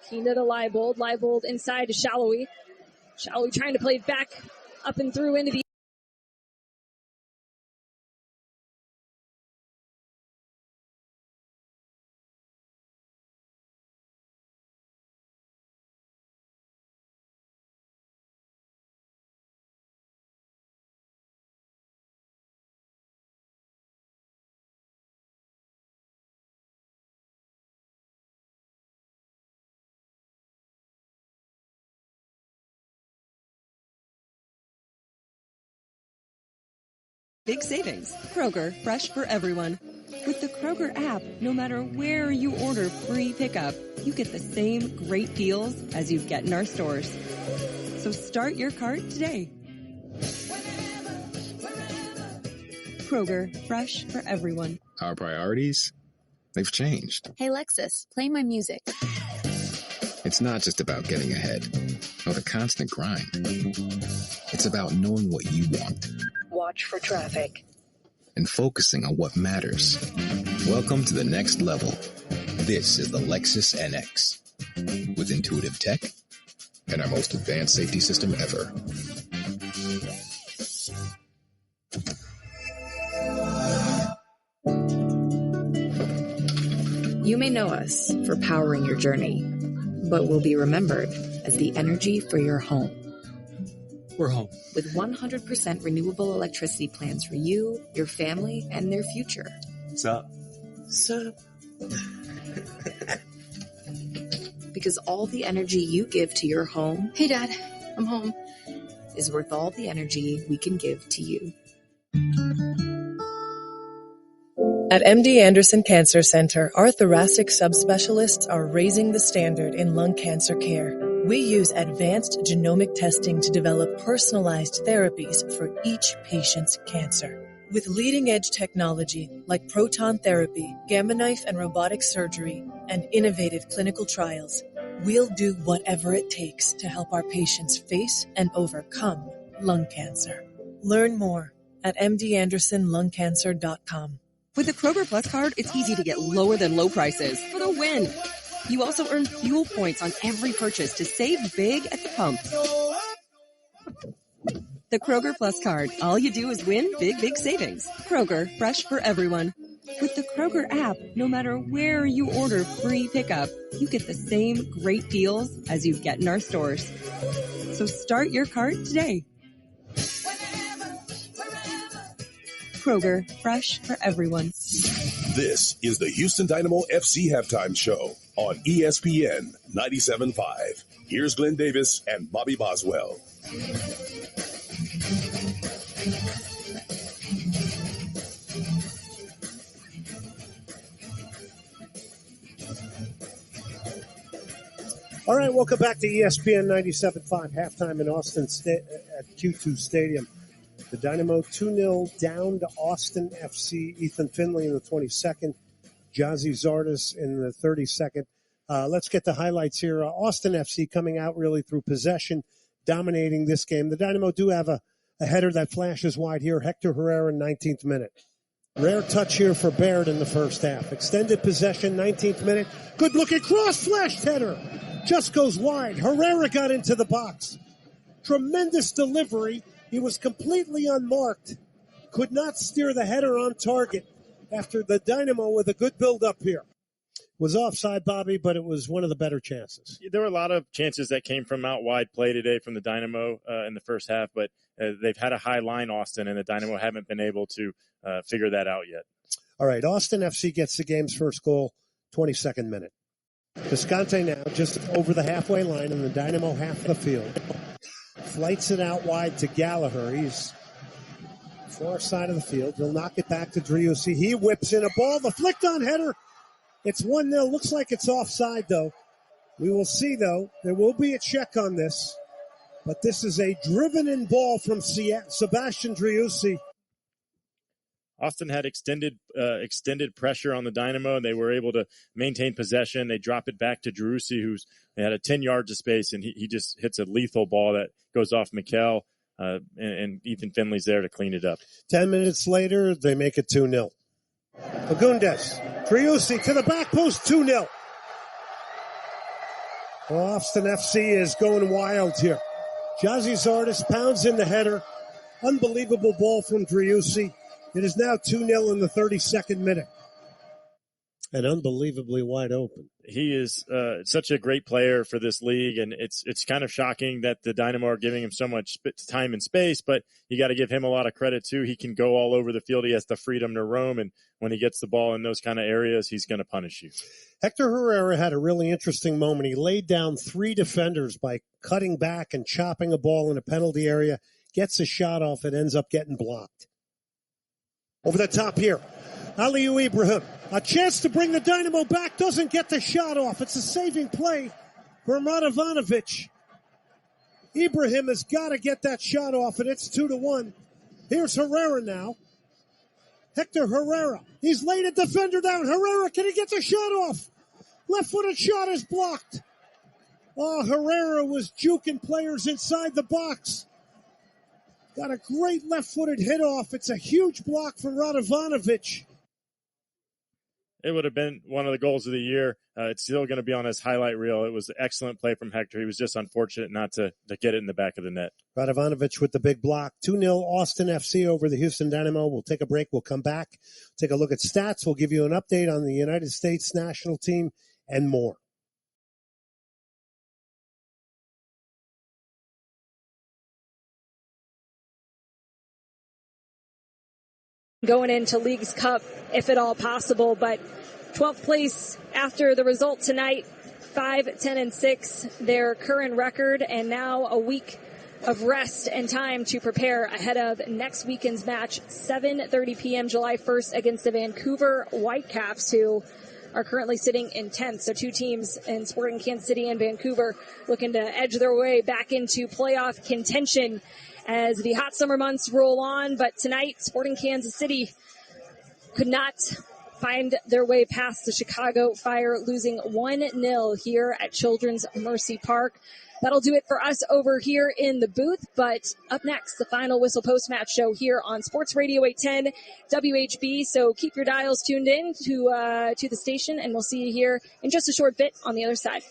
Keena to Leibold. Leibold inside to Shallowy. Shallowy trying to play it back up and through into the Big savings. Kroger, fresh for everyone. With the Kroger app, no matter where you order free pickup, you get the same great deals as you get in our stores. So start your cart today. Kroger, fresh for everyone. Our priorities, they've changed. Hey, Lexus, play my music. It's not just about getting ahead or the constant grind. It's about knowing what you want. Watch for traffic. And focusing on what matters. Welcome to the next level. This is the Lexus NX. With intuitive tech and our most advanced safety system ever. You may know us for powering your journey, but we'll be remembered as the energy for your home. We're home. With 100% renewable electricity plans for you, your family, and their future. What's up? Sup? Because all the energy you give to your home, hey Dad, I'm home, is worth all the energy we can give to you. At MD Anderson Cancer Center, our thoracic subspecialists are raising the standard in lung cancer care. We use advanced genomic testing to develop personalized therapies for each patient's cancer. With leading-edge technology like proton therapy, gamma knife and robotic surgery, and innovative clinical trials, we'll do whatever it takes to help our patients face and overcome lung cancer. Learn more at mdandersonlungcancer.com. With the Kroger Plus card, it's easy to get lower than low prices for the win. You also earn fuel points on every purchase to save big at the pump. The Kroger Plus card. All you do is win big, big savings. Kroger, fresh for everyone. With the Kroger app, no matter where you order free pickup, you get the same great deals as you get in our stores. So start your cart today. Kroger, fresh for everyone. This is the Houston Dynamo FC halftime show on ESPN 97.5. Here's Glenn Davis and Bobby Boswell. All right, welcome back to ESPN 97.5 halftime in Austin at Q2 Stadium. The Dynamo 2-0 down to Austin FC. Ethan Finley in the 22nd. Jazzy Zardes in the 32nd. Let's get the highlights here. Austin FC coming out really through possession, dominating this game. The Dynamo do have a header that flashes wide here. Hector Herrera, 19th minute. Rare touch here for Baird in the first half. Extended possession, 19th minute. Good looking cross, flashed header. Just goes wide. Herrera got into the box. Tremendous delivery. He was completely unmarked. Could not steer the header on target after the Dynamo with a good build-up here. Was offside, Bobby, but it was one of the better chances. There were a lot of chances that came from out wide play today from the Dynamo in the first half, but they've had a high line, Austin, and the Dynamo haven't been able to figure that out yet. All right, Austin FC gets the game's first goal, 22nd minute. Visconti now just over the halfway line in the Dynamo half of the field. Flights it out wide to Gallagher. He's far side of the field. He'll knock it back to Driussi. He whips in a ball. The flicked on header. It's 1-0. Looks like it's offside, though. We will see, though. There will be a check on this. But this is a driven-in ball from Sebastian Driussi. Austin had extended pressure on the Dynamo. They were able to maintain possession. They drop it back to Driussi, they had a 10 yards of space, and he just hits a lethal ball that goes off Mikkel, and Ethan Finley's there to clean it up. 10 minutes later, they make it 2-0. Fagundes, Driussi to the back post, 2-0. Austin FC is going wild here. Jazzy Zardes pounds in the header. Unbelievable ball from Driussi. It is now 2-0 in the 32nd minute. And unbelievably wide open. He is such a great player for this league, and it's kind of shocking that the Dynamo are giving him so much time and space, but you got to give him a lot of credit, too. He can go all over the field. He has the freedom to roam, and when he gets the ball in those kind of areas, he's going to punish you. Hector Herrera had a really interesting moment. He laid down 3 defenders by cutting back and chopping a ball in a penalty area, gets a shot off, and ends up getting blocked. Over the top here, Aliou Ibrahim. A chance to bring the Dynamo back, doesn't get the shot off. It's a saving play for Radovanovic. Ibrahim has got to get that shot off, and it's 2-1. Here's Herrera now. Hector Herrera. He's laid a defender down. Herrera, can he get the shot off? Left-footed shot is blocked. Oh, Herrera was juking players inside the box. Got a great left-footed hit off. It's a huge block from Radovanovic. It would have been one of the goals of the year. It's still going to be on his highlight reel. It was an excellent play from Hector. He was just unfortunate not to get it in the back of the net. Radovanovic with the big block. 2-0 Austin FC over the Houston Dynamo. We'll take a break. We'll come back, take a look at stats. We'll give you an update on the United States national team and more. Going into Leagues Cup, if at all possible, but 12th place after the result tonight, 5-10-6, their current record, and now a week of rest and time to prepare ahead of next weekend's match, 7:30 p.m. July 1st against the Vancouver Whitecaps, who are currently sitting in 10th. So 2 teams in Sporting Kansas City and Vancouver looking to edge their way back into playoff contention as the hot summer months roll on. But tonight, Sporting Kansas City could not find their way past the Chicago Fire, losing 1-0 here at Children's Mercy Park. That'll do it for us over here in the booth. But up next, the final whistle post-match show here on Sports Radio 810 WHB. So keep your dials tuned in to the station, and we'll see you here in just a short bit on the other side.